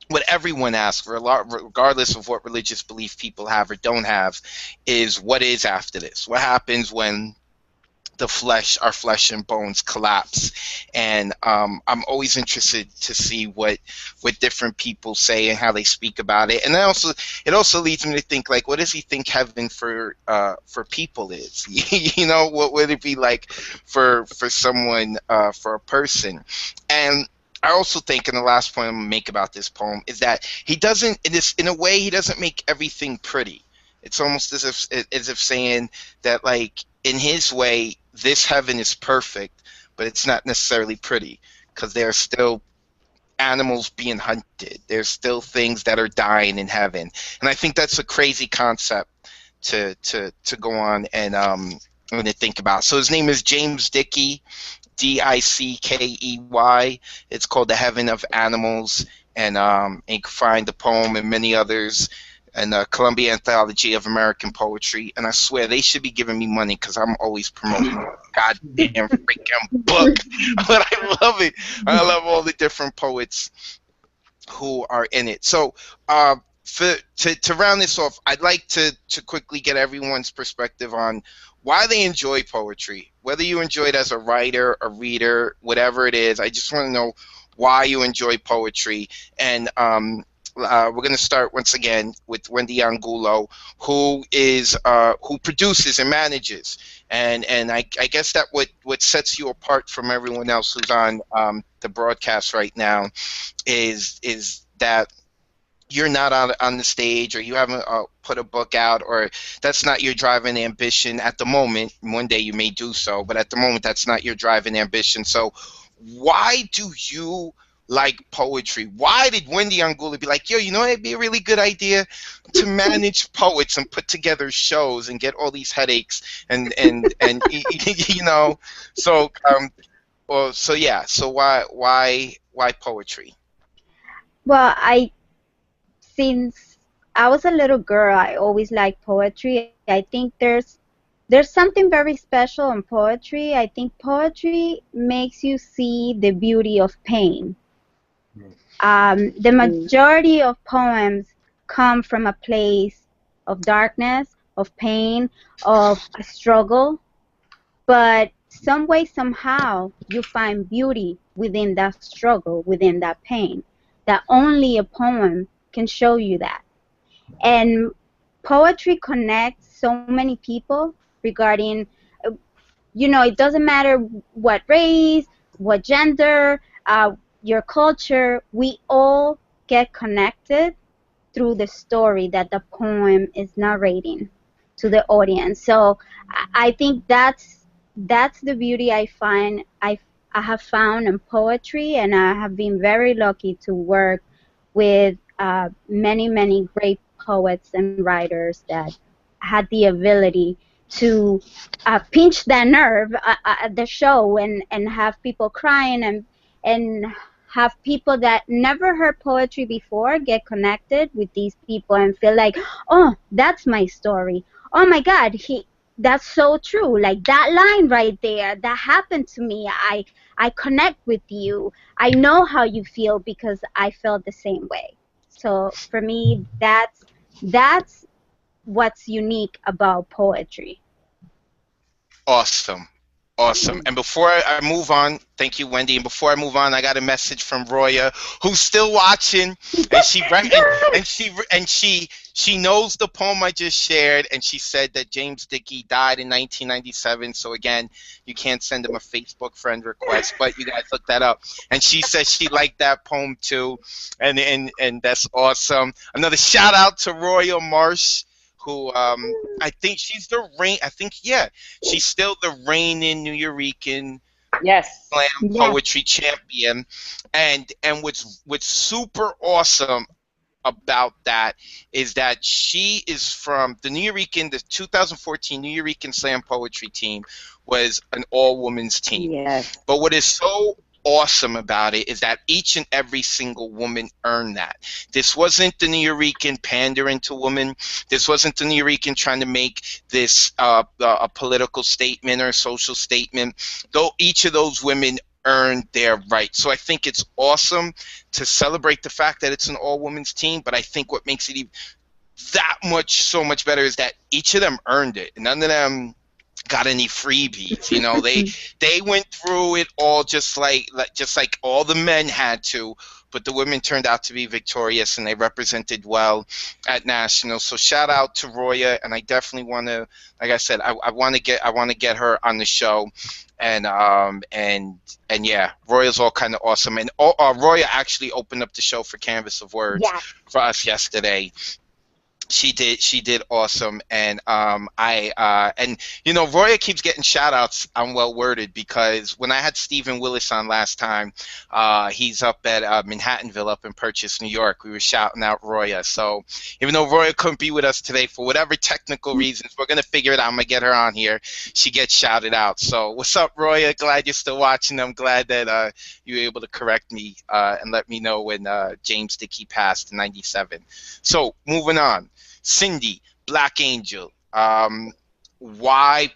what everyone asks for, regardless of what religious belief people have or don't have, is what is after this? What happens when our flesh and bones collapse? And I'm always interested to see what different people say and how they speak about it. And it also leads me to think, like, what does he think heaven for people is? What would it be like for someone, for a person? And I also think, and the last point I'm gonna make about this poem is that he doesn't, in a way, he doesn't make everything pretty. It's almost as if saying that, like, in his way, this heaven is perfect, but it's not necessarily pretty, because there are still animals being hunted. There's still things that are dying in heaven, and I think that's a crazy concept to go on and to think about. So his name is James Dickey. Dickey. It's called The Heaven of Animals, and you can find the poem and many others in the Columbia Anthology of American Poetry. And I swear they should be giving me money because I'm always promoting goddamn freaking book. But I love it. I love all the different poets who are in it. So to round this off, I'd like to quickly get everyone's perspective on why they enjoy poetry. Whether you enjoy it as a writer, a reader, whatever it is, I just want to know why you enjoy poetry. And we're going to start once again with Wendy Angulo, who produces and manages. And I guess that what sets you apart from everyone else who's on the broadcast right now is that you're not on the stage, or you haven't put a book out, or that's not your driving ambition at the moment. One day you may do so, but at the moment that's not your driving ambition. So why do you like poetry? Why did Wendy Anguilla be like, yo, you know, it'd be a really good idea to manage poets and put together shows and get all these headaches and you know, so well, so yeah, so why poetry? Well, since I was a little girl, I always liked poetry. I think there's something very special in poetry. I think poetry makes you see the beauty of pain. The majority of poems come from a place of darkness, of pain, of a struggle, but some way, somehow, you find beauty within that struggle, within that pain. That only a poem can show you that. And poetry connects so many people regarding, it doesn't matter what race, what gender, your culture, we all get connected through the story that the poem is narrating to the audience. So I think that's the beauty I have found in poetry, and I have been very lucky to work with many great poets and writers that had the ability to pinch that nerve at the show and have people crying and have people that never heard poetry before get connected with these people and feel like, oh, that's my story. Oh my God, that's so true. Like that line right there, that happened to me. I connect with you. I know how you feel because I felt the same way. So for me, that's what's unique about poetry. Awesome. Awesome. And before I move on, thank you, Wendy. And before I move on, I got a message from Roya, who's still watching, and she knows the poem I just shared, and she said that James Dickey died in 1997. So again, you can't send him a Facebook friend request, but you guys look that up. And she said she liked that poem too, and that's awesome. Another shout out to Roya Marsh, who I think she's the she's still the reigning New Yorican Yes. slam poetry champion, and what's super awesome about that is that she is from the 2014 New Yorican slam poetry team was an all-women's team. Yes. But what is so awesome about it is that each and every single woman earned that. This wasn't the New Yorican pandering to women. This wasn't the New Yorican trying to make this a political statement or a social statement. Though each of those women earned their right. So I think it's awesome to celebrate the fact that it's an all-women's team, but I think what makes it so much better is that each of them earned it. None of them got any freebies, you know. They went through it all just like all the men had to, but the women turned out to be victorious and they represented well at nationals. So shout out to Roya, and I definitely want to, like I said, I want to get her on the show, and yeah, Roya's all kind of awesome, and Roya actually opened up the show for Canvas of Words for us yesterday. She did awesome, and and you know, Roya keeps getting shout outs on Well Worded, because when I had Stephen Willis on last time, he's up at Manhattanville up in Purchase, New York. We were shouting out Roya. So even though Roya couldn't be with us today for whatever technical reasons, we're gonna figure it out. I'm gonna get her on here. She gets shouted out. So what's up, Roya? Glad you're still watching. I'm glad that you were able to correct me and let me know when James Dickey passed in '97. So moving on. Cindy, Black Angel, why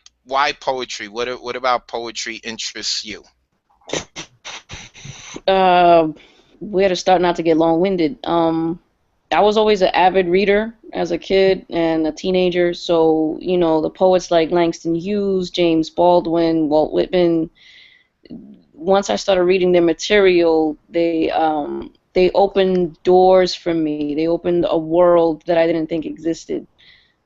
poetry? What about poetry interests you? Where to start not to get long-winded. I was always an avid reader as a kid and a teenager, so you know, the poets like Langston Hughes, James Baldwin, Walt Whitman. Once I started reading their material, they opened doors for me. They opened a world that I didn't think existed.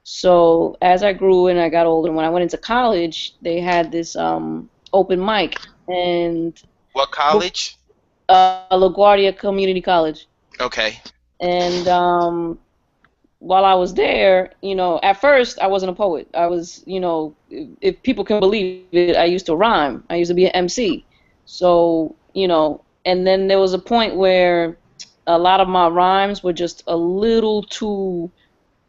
So as I grew and I got older, when I went into college, they had this open mic. And what college? LaGuardia Community College. Okay. And while I was there, you know, at first I wasn't a poet. I was, you know, if people can believe it, I used to rhyme. I used to be an MC. So, you know, And then there was a point where a lot of my rhymes were just a little too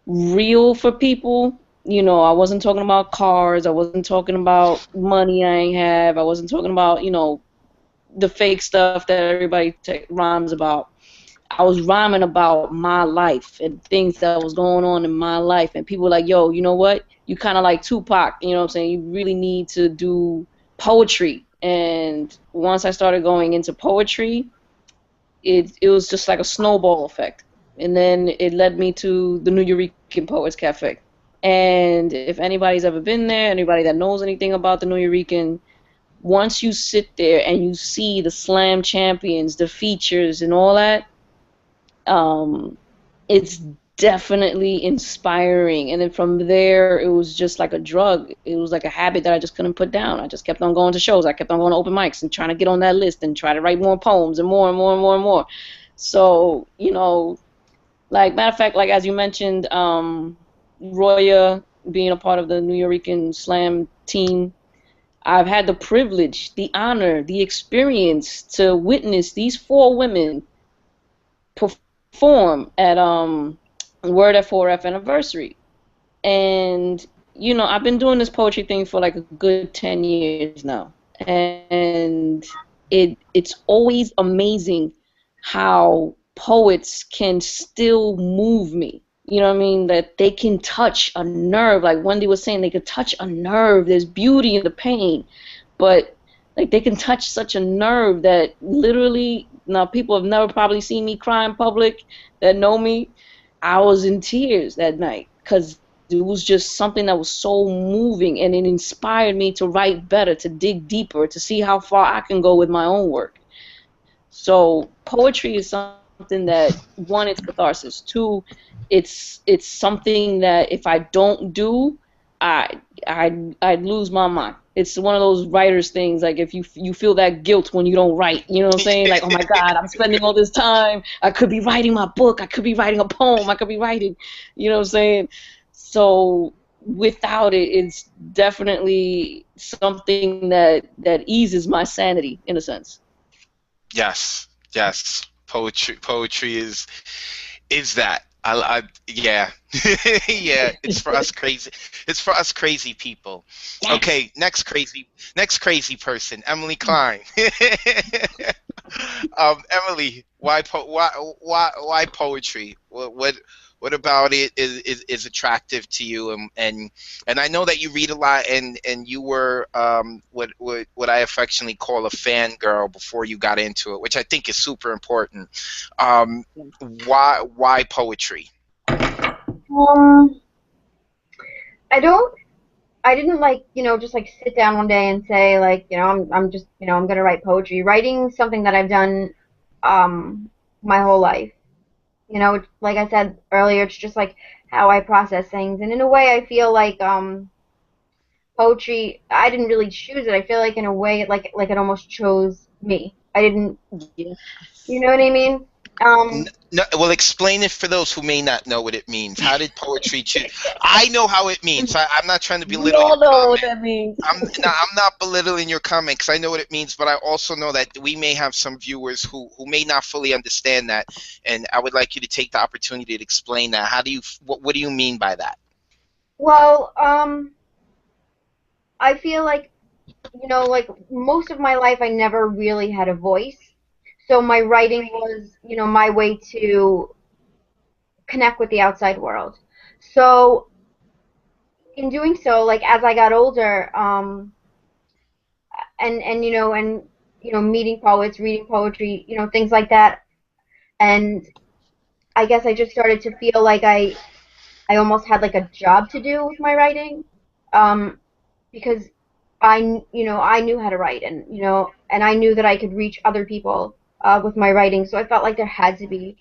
real for people. You know, I wasn't talking about cars. I wasn't talking about money I ain't have. I wasn't talking about, you know, the fake stuff that everybody rhymes about. I was rhyming about my life and things that was going on in my life. And people were like, yo, you know what? You kind of like Tupac. You know what I'm saying? You really need to do poetry. And once I started going into poetry, it was just like a snowball effect. And then it led me to the New Eurekan Poets Cafe. And if anybody's ever been there, anybody that knows anything about the New Eurekan, once you sit there and you see the slam champions, the features, and all that, it's definitely inspiring. And then from there, it was just like a drug. It was like a habit that I just couldn't put down. I just kept on going to shows. I kept on going to open mics and trying to get on that list and try to write more poems and more and more and more and more. So, you know, like, matter of fact, like as you mentioned, Roya being a part of the New Eurekan Slam team, I've had the privilege, the honor, the experience to witness these 4 women perform at Word at 4F anniversary. And, you know, I've been doing this poetry thing for like a good 10 years now. And it's always amazing how poets can still move me. You know what I mean? That they can touch a nerve. Like Wendy was saying, they could touch a nerve. There's beauty in the pain. But like they can touch such a nerve that literally, now people have never probably seen me cry in public that know me. I was in tears that night because it was just something that was so moving, and it inspired me to write better, to dig deeper, to see how far I can go with my own work. So poetry is something that, one, it's catharsis. Two, it's something that if I don't do, I'd lose my mind. It's one of those writers things, like if you feel that guilt when you don't write, you know what I'm saying? Like, oh my God, I'm spending all this time. I could be writing my book. I could be writing a poem. I could be writing, you know what I'm saying? So without it, it's definitely something that eases my sanity in a sense. Yes, yes. Poetry is that. Yeah. Yeah, it's for us crazy. It's for us crazy people. Yes. Okay, next crazy person, Emily Klein. Emily, why poetry? What about it is attractive to you? And I know that you read a lot, and you were what I affectionately call a fangirl before you got into it, which I think is super important. Why poetry? I didn't like, just like sit down one day and say like, I'm just, I'm gonna write poetry. Writing something that I've done my whole life. Like I said earlier, it's just like how I process things, and in a way, I feel like poetry. I didn't really choose it. I feel like in a way, like it almost chose me. I didn't. Yes. You know what I mean? No, well, explain it for those who may not know what it means. How did poetry choose? I know how it means. I'm not trying to belittle We all your know comment. what that means. I'm not belittling your comment because I know what it means, but I also know that we may have some viewers who may not fully understand that, and I would like you to take the opportunity to explain that. What do you mean by that? Well, I feel like, like most of my life, I never really had a voice. So my writing was, my way to connect with the outside world. So in doing so, like as I got older, meeting poets, reading poetry, things like that, and I guess I just started to feel like I almost had like a job to do with my writing, because I knew how to write, and and I knew that I could reach other people with my writing. So I felt like there had to be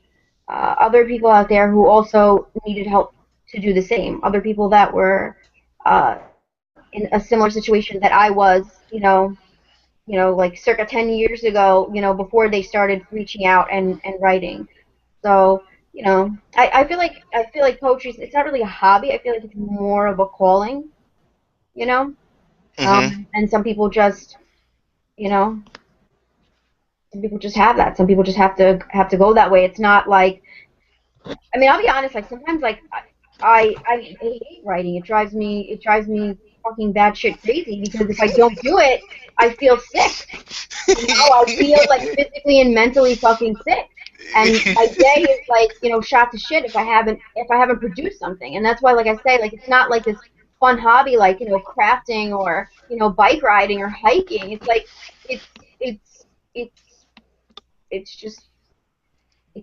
other people out there who also needed help to do the same. Other people that were in a similar situation that I was, like circa 10 years ago, before they started reaching out and writing. So, I feel like poetry, it's not really a hobby. I feel like it's more of a calling, you know? Mm-hmm. And some people just, some people just have that. Some people just have to go that way. It's not like, I mean, I'll be honest. Like sometimes, like I hate writing. It drives me fucking batshit crazy because if I don't do it, I feel sick. You know, I feel like physically and mentally fucking sick. And my day is like, you know, shot to shit if I haven't produced something. And that's why, like I say, like it's not like this fun hobby like, you know, crafting or, you know, bike riding or hiking. It's like it's it's it's just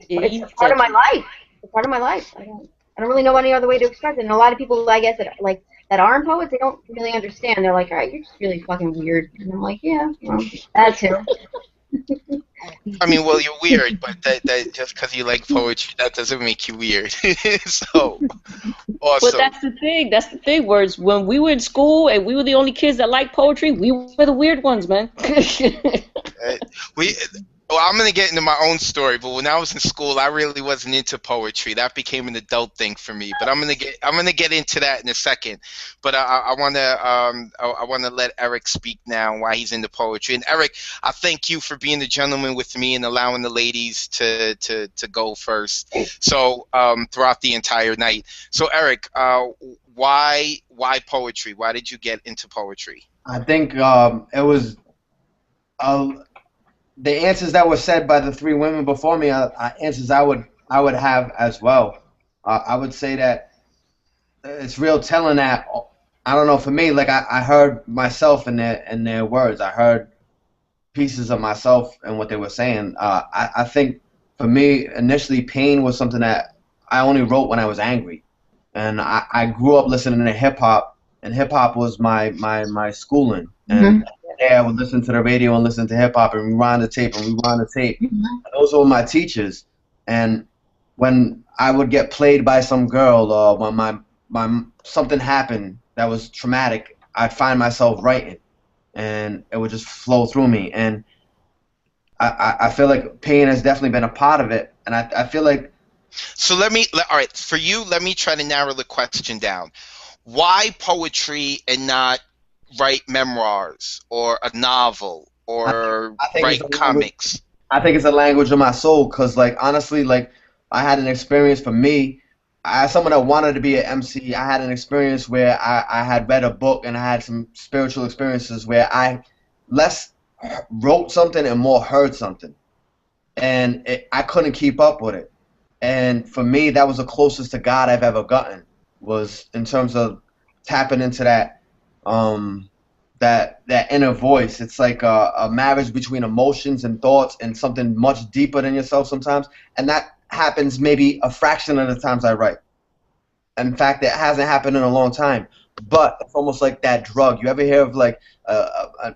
Yeah, it's you a part of my touch. life. It's a part of my life. I don't really know any other way to express it. And a lot of people, I guess, that like that aren't poets, they don't really understand. They're like, all right, you're just really fucking weird. And I'm like, yeah, well, that too. I mean, well, you're weird, but that just because you like poetry, that doesn't make you weird. So But awesome. that's the thing. That's the thing. Words. When we were in school and we were the only kids that liked poetry, we were the weird ones, man. We well, I'm gonna get into my own story, but when I was in school, I really wasn't into poetry. That became an adult thing for me. But I'm gonna get into that in a second. But I wanna let Eric speak now why he's into poetry. And Eric, I thank you for being the gentleman with me and allowing the ladies to go first. So throughout the entire night. So Eric, why poetry? Why did you get into poetry? I think it was uh, the answers that were said by the three women before me are answers I would have as well. I would say that it's real telling that I don't know, for me, like I heard myself in their words. I heard pieces of myself and what they were saying. I think for me initially pain was something that I only wrote when I was angry, and I grew up listening to hip hop, and hip hop was my schooling. And yeah, I would listen to the radio and listen to hip hop and rewind the tape and rewind the tape. Those were my teachers. And when I would get played by some girl, or when my something happened that was traumatic, I'd find myself writing, and it would just flow through me. And I feel like pain has definitely been a part of it. And I feel like So all right, for you, let me try to narrow the question down. Why poetry and not write memoirs or a novel or I think it's write a language. comics? I think it's a language of my soul, because like honestly, like I had an experience for me. As someone that wanted to be an MC, I had an experience where I had read a book and I had some spiritual experiences where I less wrote something and more heard something, and I couldn't keep up with it. And for me, that was the closest to God I've ever gotten, was in terms of tapping into um, that inner voice. It's like a marriage between emotions and thoughts and something much deeper than yourself sometimes. And that happens maybe a fraction of the times I write. In fact, it hasn't happened in a long time. But it's almost like that drug. You ever hear of like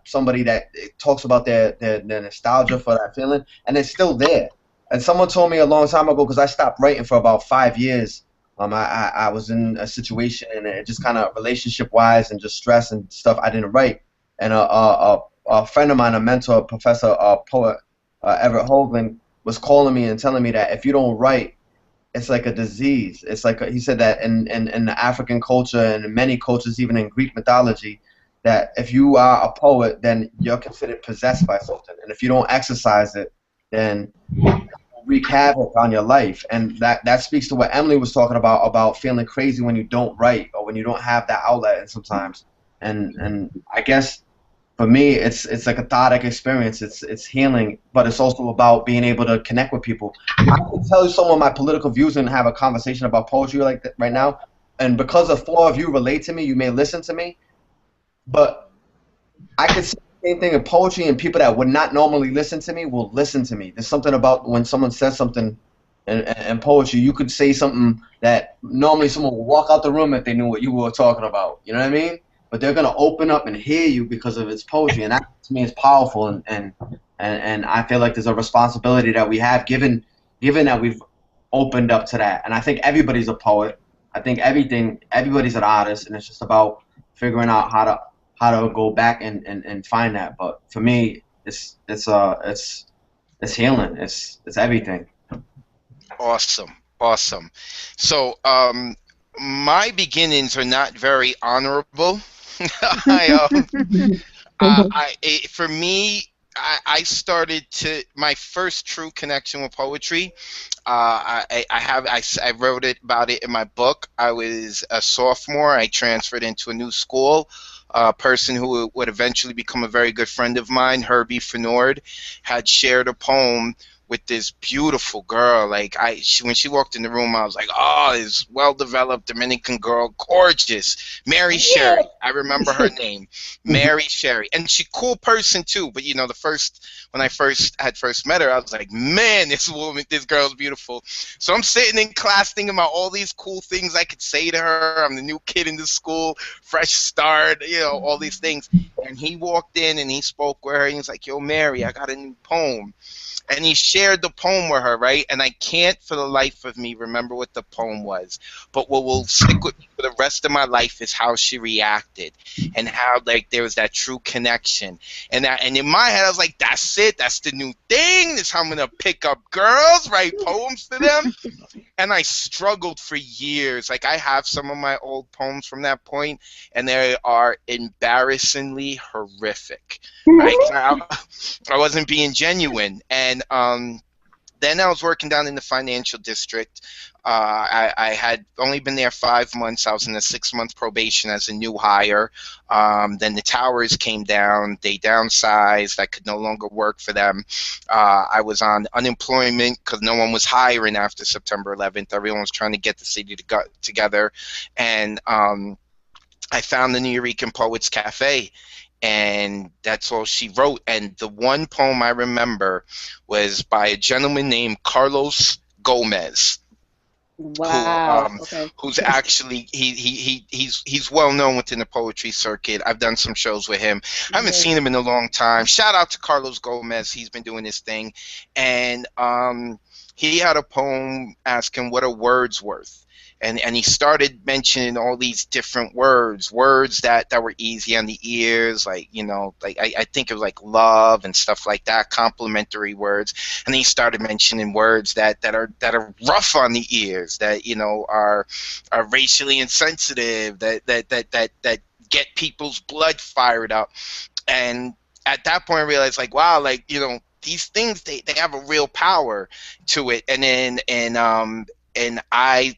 somebody that talks about their nostalgia for that feeling, and it's still there. And someone told me a long time ago, because I stopped writing for about 5 years. I was in a situation, and it just kind of relationship wise and just stress and stuff, I didn't write. And a friend of mine, a mentor, professor, poet, Everett Hoagland, was calling me and telling me that if you don't write, it's like a disease. It's like he said that in the African culture and in many cultures, even in Greek mythology, that if you are a poet, then you're considered possessed by something, and if you don't exercise it, then wreak havoc on your life. And that speaks to what Emily was talking about feeling crazy when you don't write or when you don't have that outlet. And sometimes, and I guess for me, it's a cathartic experience. It's healing, but it's also about being able to connect with people. I can tell you some of my political views and have a conversation about poetry like that right now. And because the four of you relate to me, you may listen to me, but I could say the same thing in poetry, and people that would not normally listen to me will listen to me. There's something about when someone says something in poetry, you could say something that normally someone would walk out the room if they knew what you were talking about. You know what I mean? But they're gonna open up and hear you because of its poetry, and that to me is powerful. And I feel like there's a responsibility that we have, given that we've opened up to that. And I think everybody's a poet. I think everybody's an artist, and it's just about figuring out how to go back and find that. But for me, it's healing. It's everything. Awesome, awesome. So my beginnings are not very honorable. I, for me, I started to my first true connection with poetry. I wrote it about it in my book. I was a sophomore. I transferred into a new school. A person who would eventually become a very good friend of mine, Herbie Fenord, had shared a poem with this beautiful girl. Like when she walked in the room, I was like, oh, this well-developed Dominican girl, gorgeous, Mary Sherry. I remember her name, Mary Sherry, and she cool person too. But you know, when I first met her, I was like, man, this girl's beautiful. So I'm sitting in class thinking about all these cool things I could say to her. I'm the new kid in the school, fresh start, you know, all these things. And he walked in and he spoke with her, and he's like, yo, Mary, I got a new poem. And he shared the poem with her, right? And I can't for the life of me remember what the poem was. But what will stick with me for the rest of my life is how she reacted and how, like, there was that true connection. And in my head, I was like, that's it. That's the new thing. That's how I'm going to pick up girls, write poems to them. And I struggled for years. Like, I have some of my old poems from that point, and they are embarrassingly horrific. Right? I wasn't being genuine. And then I was working down in the financial district. I had only been there 5 months. I was in a 6-month probation as a new hire. Then the towers came down. They downsized. I could no longer work for them. I was on unemployment because no one was hiring after September 11th. Everyone was trying to get the city together. And I found the New Eurekan Poets Cafe. And that's all she wrote. And the one poem I remember was by a gentleman named Carlos Gomez. Wow. Who's actually he's well known within the poetry circuit. I've done some shows with him. I haven't seen him in a long time. Shout out to Carlos Gomez. He's been doing his thing. And he had a poem asking what are words worth. And he started mentioning all these different words that were easy on the ears, like, you know, like I think it was like love and stuff like that, complimentary words. And then he started mentioning words that are rough on the ears, that, you know, are racially insensitive, that get people's blood fired up. And at that point I realized, like, wow, like, you know, these things, they have a real power to it. And then and I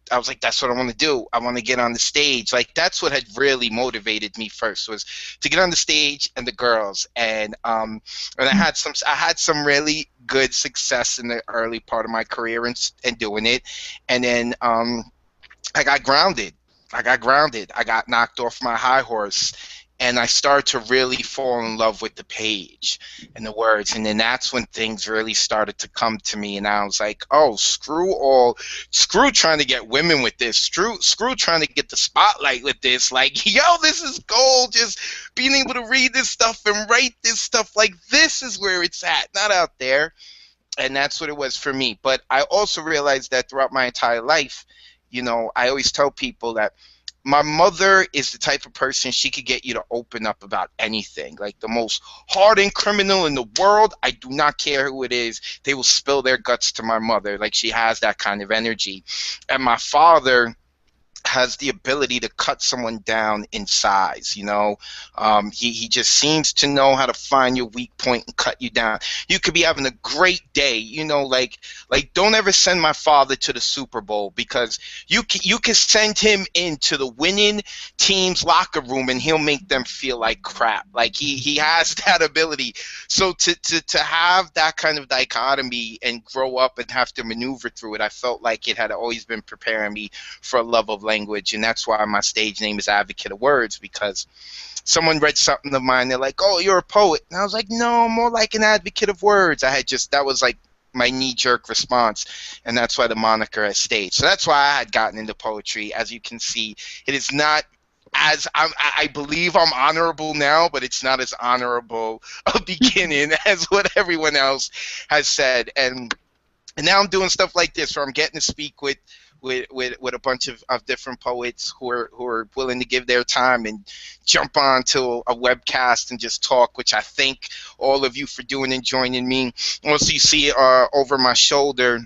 was like, that's what I want to do. I want to get on the stage. Like, that's what had really motivated me first, was to get on the stage and the girls. And I had some really good success in the early part of my career and doing it. And then I got grounded. I got knocked off my high horse. And I started to really fall in love with the page and the words. And then that's when things really started to come to me. And I was like, oh, screw trying to get women with this. Screw trying to get the spotlight with this. Like, yo, this is gold. Just being able to read this stuff and write this stuff, like, this is where it's at, not out there. And that's what it was for me. But I also realized that throughout my entire life, you know, I always tell people that my mother is the type of person, she could get you to open up about anything. Like the most hardened criminal in the world, I do not care who it is, they will spill their guts to my mother. Like, she has that kind of energy. And my father has the ability to cut someone down in size, you know. He just seems to know how to find your weak point and cut you down. You could be having a great day, you know, like don't ever send my father to the Super Bowl, because you can send him into the winning team's locker room and he'll make them feel like crap. Like, he has that ability. So to have that kind of dichotomy and grow up and have to maneuver through it, I felt like it had always been preparing me for a love of language. And that's why my stage name is Advocate of Words, because someone read something of mine, they're like, oh, you're a poet. And I was like, no, I'm more like an advocate of words. That was like my knee-jerk response, and that's why the moniker has stayed. So that's why I had gotten into poetry. As you can see, it is not as I believe I'm honorable now, but it's not as honorable a beginning as what everyone else has said. And now I'm doing stuff like this, where I'm getting to speak with a bunch of different poets who are willing to give their time and jump on to a webcast and just talk, which I thank all of you for doing and joining me. Also, you see over my shoulder,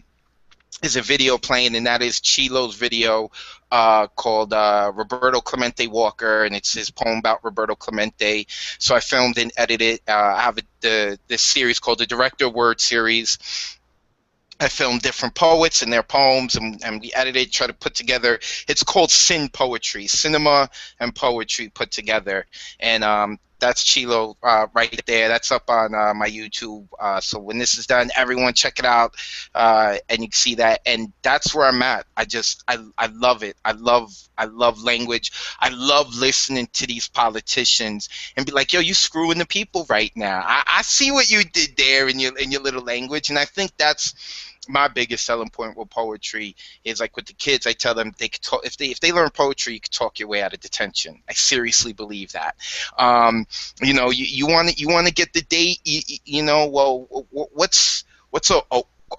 is a video playing, and that is Chilo's video called Roberto Clemente Walker, and it's his poem about Roberto Clemente. So I filmed and edited. I have this series called the Director of Word series. I filmed different poets and their poems, and we edited, try to put together. It's called Sin Poetry, cinema and poetry put together, and that's Chilo right there. That's up on my YouTube. So when this is done, everyone check it out, and you can see that. And that's where I'm at. I love it. I love language. I love listening to these politicians and be like, yo, you screwing the people right now. I see what you did there in your little language, and I think that's my biggest selling point with poetry is like with the kids. I tell them they could talk, if they learn poetry, you could talk your way out of detention. I seriously believe that. You know, you want to get the date. You know, well, what's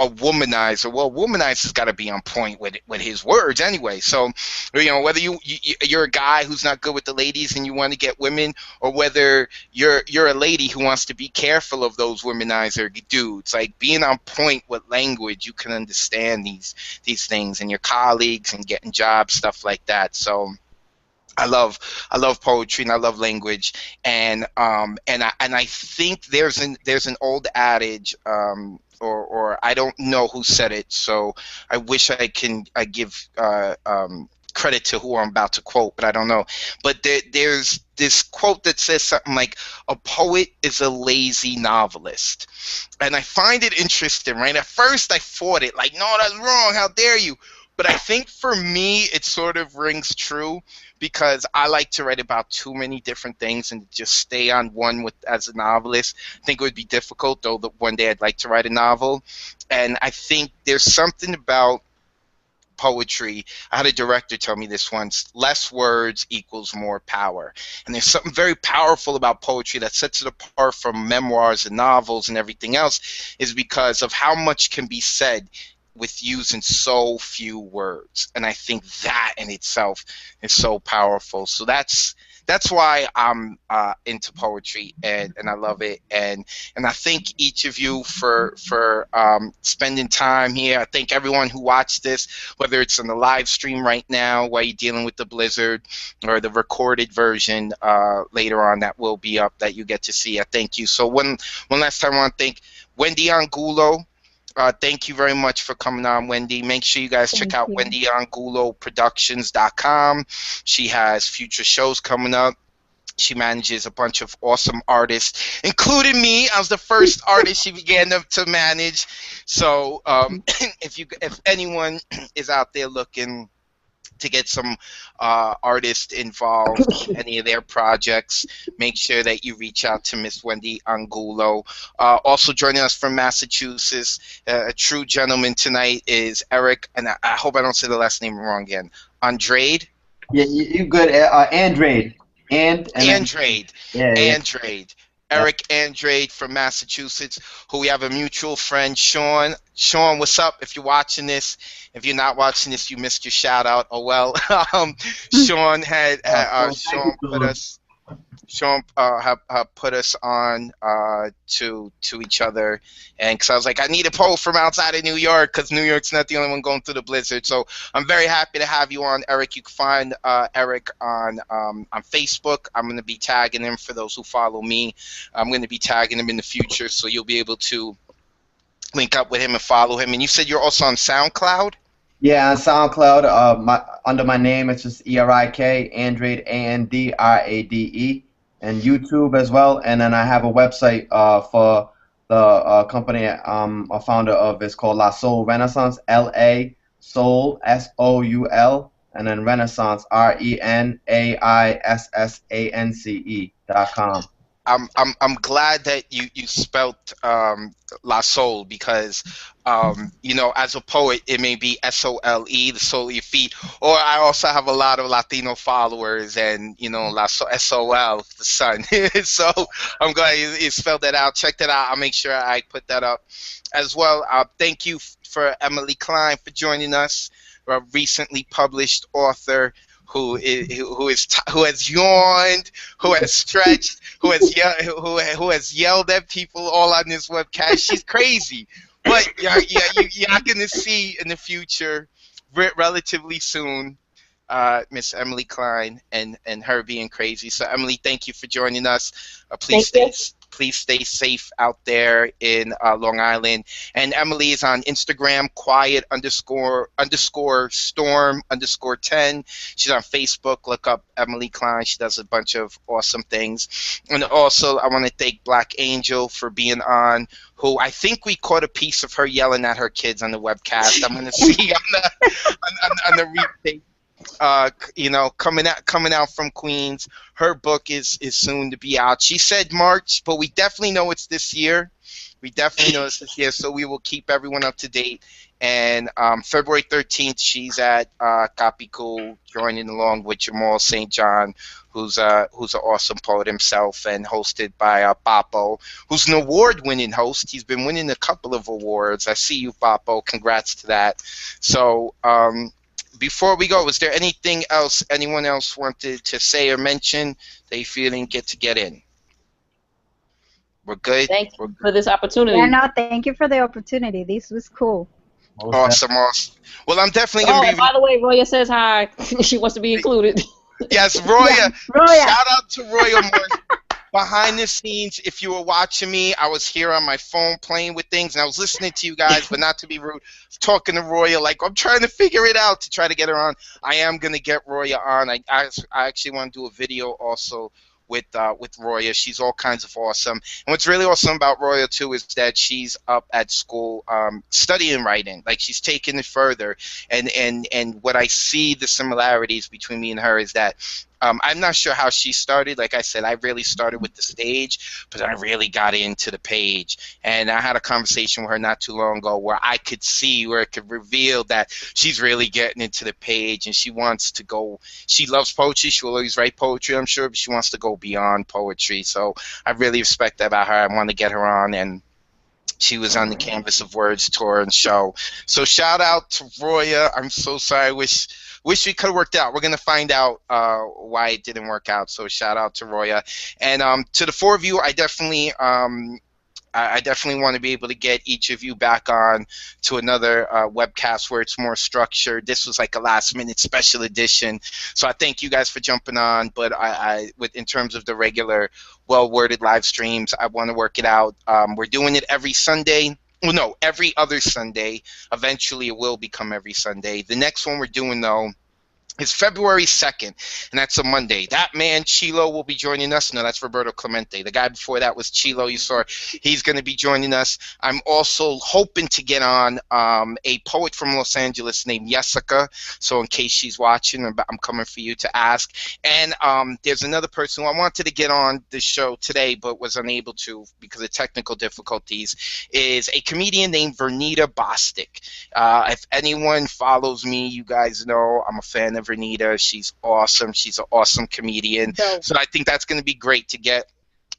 a womanizer? Well, womanizer's got to be on point with his words anyway. So, you know, whether you're a guy who's not good with the ladies and you want to get women, or whether you're a lady who wants to be careful of those womanizer dudes, like being on point with language, you can understand these things and your colleagues and getting jobs, stuff like that. So I love poetry and I love language, and I think there's an old adage, or I don't know who said it, so I wish I give credit to who I'm about to quote, but I don't know. But there's this quote that says something like, "A poet is a lazy novelist," and I find it interesting. Right, at first I fought it, like, no, that's wrong. How dare you? But I think for me, it sort of rings true, because I like to write about too many different things and just stay on one as a novelist. I think it would be difficult, though one day I'd like to write a novel. And I think there's something about poetry. I had a director tell me this once: less words equals more power. And there's something very powerful about poetry that sets it apart from memoirs and novels and everything else, is because of how much can be said with using so few words. And I think that in itself is so powerful. So that's why I'm into poetry, and I love it. And I thank each of you for spending time here. I thank everyone who watched this, whether it's on the live stream right now while you're dealing with the blizzard, or the recorded version later on that will be up that you get to see. I thank you. So one last time I want to thank Wendy Angulo. Thank you very much for coming on, Wendy. Make sure you guys check out WendyAnguloProductions.com. She has future shows coming up. She manages a bunch of awesome artists, including me. I was the first artist she began to manage. So if anyone is out there looking to get some artists involved in any of their projects, make sure that you reach out to Miss Wendy Angulo. Also joining us from Massachusetts, a true gentleman tonight, is Eric, and I hope I don't say the last name wrong again. Andrade? Yeah, you good. Andrade. Andrade. Yeah. Andrade. Eric Andrade from Massachusetts, who we have a mutual friend, Sean. Sean, what's up? If you're watching this, if you're not watching this, you missed your shout out. Oh well. Sean had Sean put us. Sean put us on to each other, and because I was like, I need a poll from outside of New York, because New York's not the only one going through the blizzard. So I'm very happy to have you on, Eric. You can find Eric on Facebook. I'm going to be tagging him for those who follow me. I'm going to be tagging him in the future, so you'll be able to link up with him and follow him. And you said you're also on SoundCloud? Yeah, on SoundCloud, under my name, it's just ERIK, Andrade, ANDRADE, and YouTube as well. And then I have a website for the company I'm a founder of. It's called La Soul Renaissance, LA Soul, SOUL, and then Renaissance, RENAISSANCE.com. I'm glad that you spelt La Soul, because you know, as a poet, it may be SOLE, the sole of your feet, or I also have a lot of Latino followers, and you know, SOL, the sun. So I'm glad you spelled that out. Check that out. I'll make sure I put that up as well. Thank you for Emily Klein for joining us, a recently published author who has yawned, who has stretched, who has yelled at people all on this webcast. She's crazy, But you're going to see in the future, relatively soon, Miss Emily Klein and her being crazy. So Emily, thank you for joining us. Thank you. Please stay safe out there in Long Island. And Emily is on Instagram, quiet underscore storm underscore 10. She's on Facebook. Look up Emily Klein. She does a bunch of awesome things. And also, I want to thank Black Angel for being on, who I think we caught a piece of her yelling at her kids on the webcast. I'm going to see on the replay. Coming out from Queens. Her book is soon to be out. She said March, but we definitely know it's this year. So we will keep everyone up to date. And February 13th, she's at Capico, joining along with Jamal St. John, who's an awesome poet himself, and hosted by Papo, who's an award-winning host. He's been winning a couple of awards. I see you, Papo. Congrats to that. So. Before we go, was there anything else anyone else wanted to say or mention they feel didn't get in? We're good? Thank you for this opportunity. Yeah, no, thank you for the opportunity. This was cool. Awesome. Well, I'm definitely going to be... by the way, Roya says hi. She wants to be included. Yes, Roya. Yeah, Roya. Shout out to Roya Morse. Behind the scenes, if you were watching me, I was here on my phone playing with things, and I was listening to you guys, but not to be rude, talking to Roya, like, I'm trying to figure it out to try to get her on. I am going to get Roya on. I actually want to do a video also with Roya. She's all kinds of awesome. And what's really awesome about Roya, too, is that she's up at school studying writing. Like, she's taking it further. And what I see the similarities between me and her is that I'm not sure how she started. Like I said, I really started with the stage, but I really got into the page. And I had a conversation with her not too long ago where I could see, where it could reveal that she's really getting into the page, and she wants to go. She loves poetry. She will always write poetry, I'm sure, but she wants to go beyond poetry. So I really respect that about her. I want to get her on, and she was on the Canvas of Words tour and show. So shout out to Roya. I'm so sorry. Wish we could have worked out. We're going to find out why it didn't work out. So shout out to Roya. And to the four of you, I definitely want to be able to get each of you back on to another webcast where it's more structured. This was like a last-minute special edition. So I thank you guys for jumping on. But in terms of the regular well-worded live streams, I want to work it out. We're doing it every Sunday. Well, no, every other Sunday. Eventually, it will become every Sunday. The next one we're doing, though, is February 2nd, and that's a Monday. That man, Chilo, will be joining us. No, that's Roberto Clemente. The guy before that was Chilo. You saw he's going to be joining us. I'm also hoping to get on a poet from Los Angeles named Jessica. So in case she's watching, I'm coming for you to ask. And there's another person who I wanted to get on the show today but was unable to because of technical difficulties, is a comedian named Vernita Bostic. If anyone follows me, you guys know I'm a fan of Vernita. She's awesome. She's an awesome comedian. So I think that's going to be great to get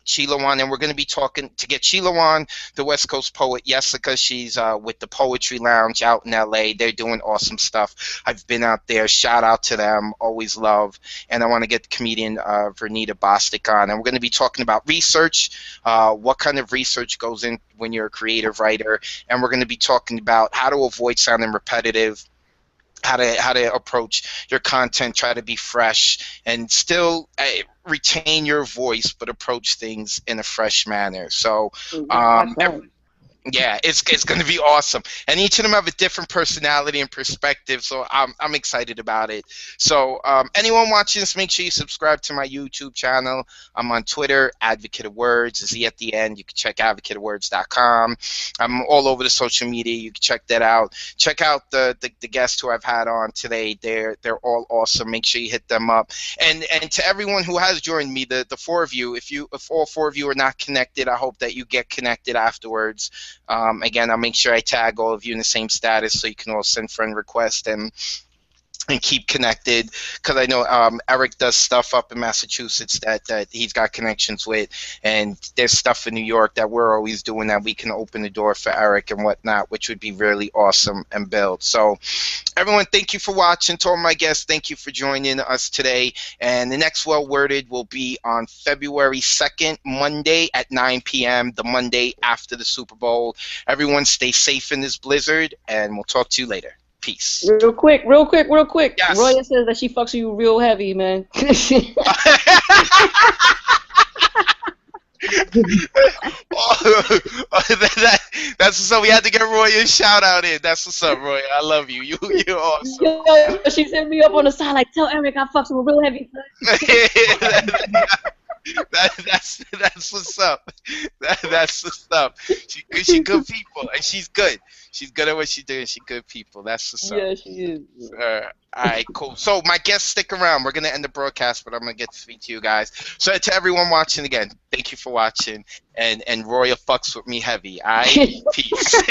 Chilo on, and we're going to be talking to get Chilo on, the West Coast poet Jessica. She's with the Poetry Lounge out in LA. They're doing awesome stuff. I've been out there. Shout out to them. Always love. And I want to get comedian Vernita Bostic on, and we're going to be talking about research, what kind of research goes in when you're a creative writer, and we're going to be talking about how to avoid sounding repetitive, how to approach your content, try to be fresh, and still retain your voice, but approach things in a fresh manner. So yeah, it's going to be awesome. And each of them have a different personality and perspective, so I'm excited about it. So anyone watching this, make sure you subscribe to my YouTube channel. I'm on Twitter, Advocate of Words, Z at the end. You can check advocateofwords.com. I'm all over the social media. You can check that out. Check out the guests who I've had on today. They're all awesome. Make sure you hit them up. And to everyone who has joined me, the four of you, if all four of you are not connected, I hope that you get connected afterwards. Again, I'll make sure I tag all of you in the same status so you can all send friend requests. And and keep connected, because I know Eric does stuff up in Massachusetts that he's got connections with, and there's stuff in New York that we're always doing that we can open the door for Eric and whatnot, which would be really awesome and build. So everyone, thank you for watching. To all my guests, thank you for joining us today. And the next Well Worded will be on February 2nd, Monday at 9 p.m., the Monday after the Super Bowl. Everyone stay safe in this blizzard, and we'll talk to you later. Peace. Real quick. Yes. Roya says that she fucks you real heavy, man. That's what's up. We had to get Roy a shout out in. That's what's up, Roy. I love you. You're awesome. Yo, she sent me up on the side like, tell Eric I fucks him real heavy. That's what's up. That's what's up. She good people, and she's good. She's good at what she's doing. She good people. That's what's up. Yeah, she is. All right, cool. So my guests, stick around. We're gonna end the broadcast, but I'm gonna get to speak to you guys. So to everyone watching again, thank you for watching. And Roya fucks with me heavy. All right, peace.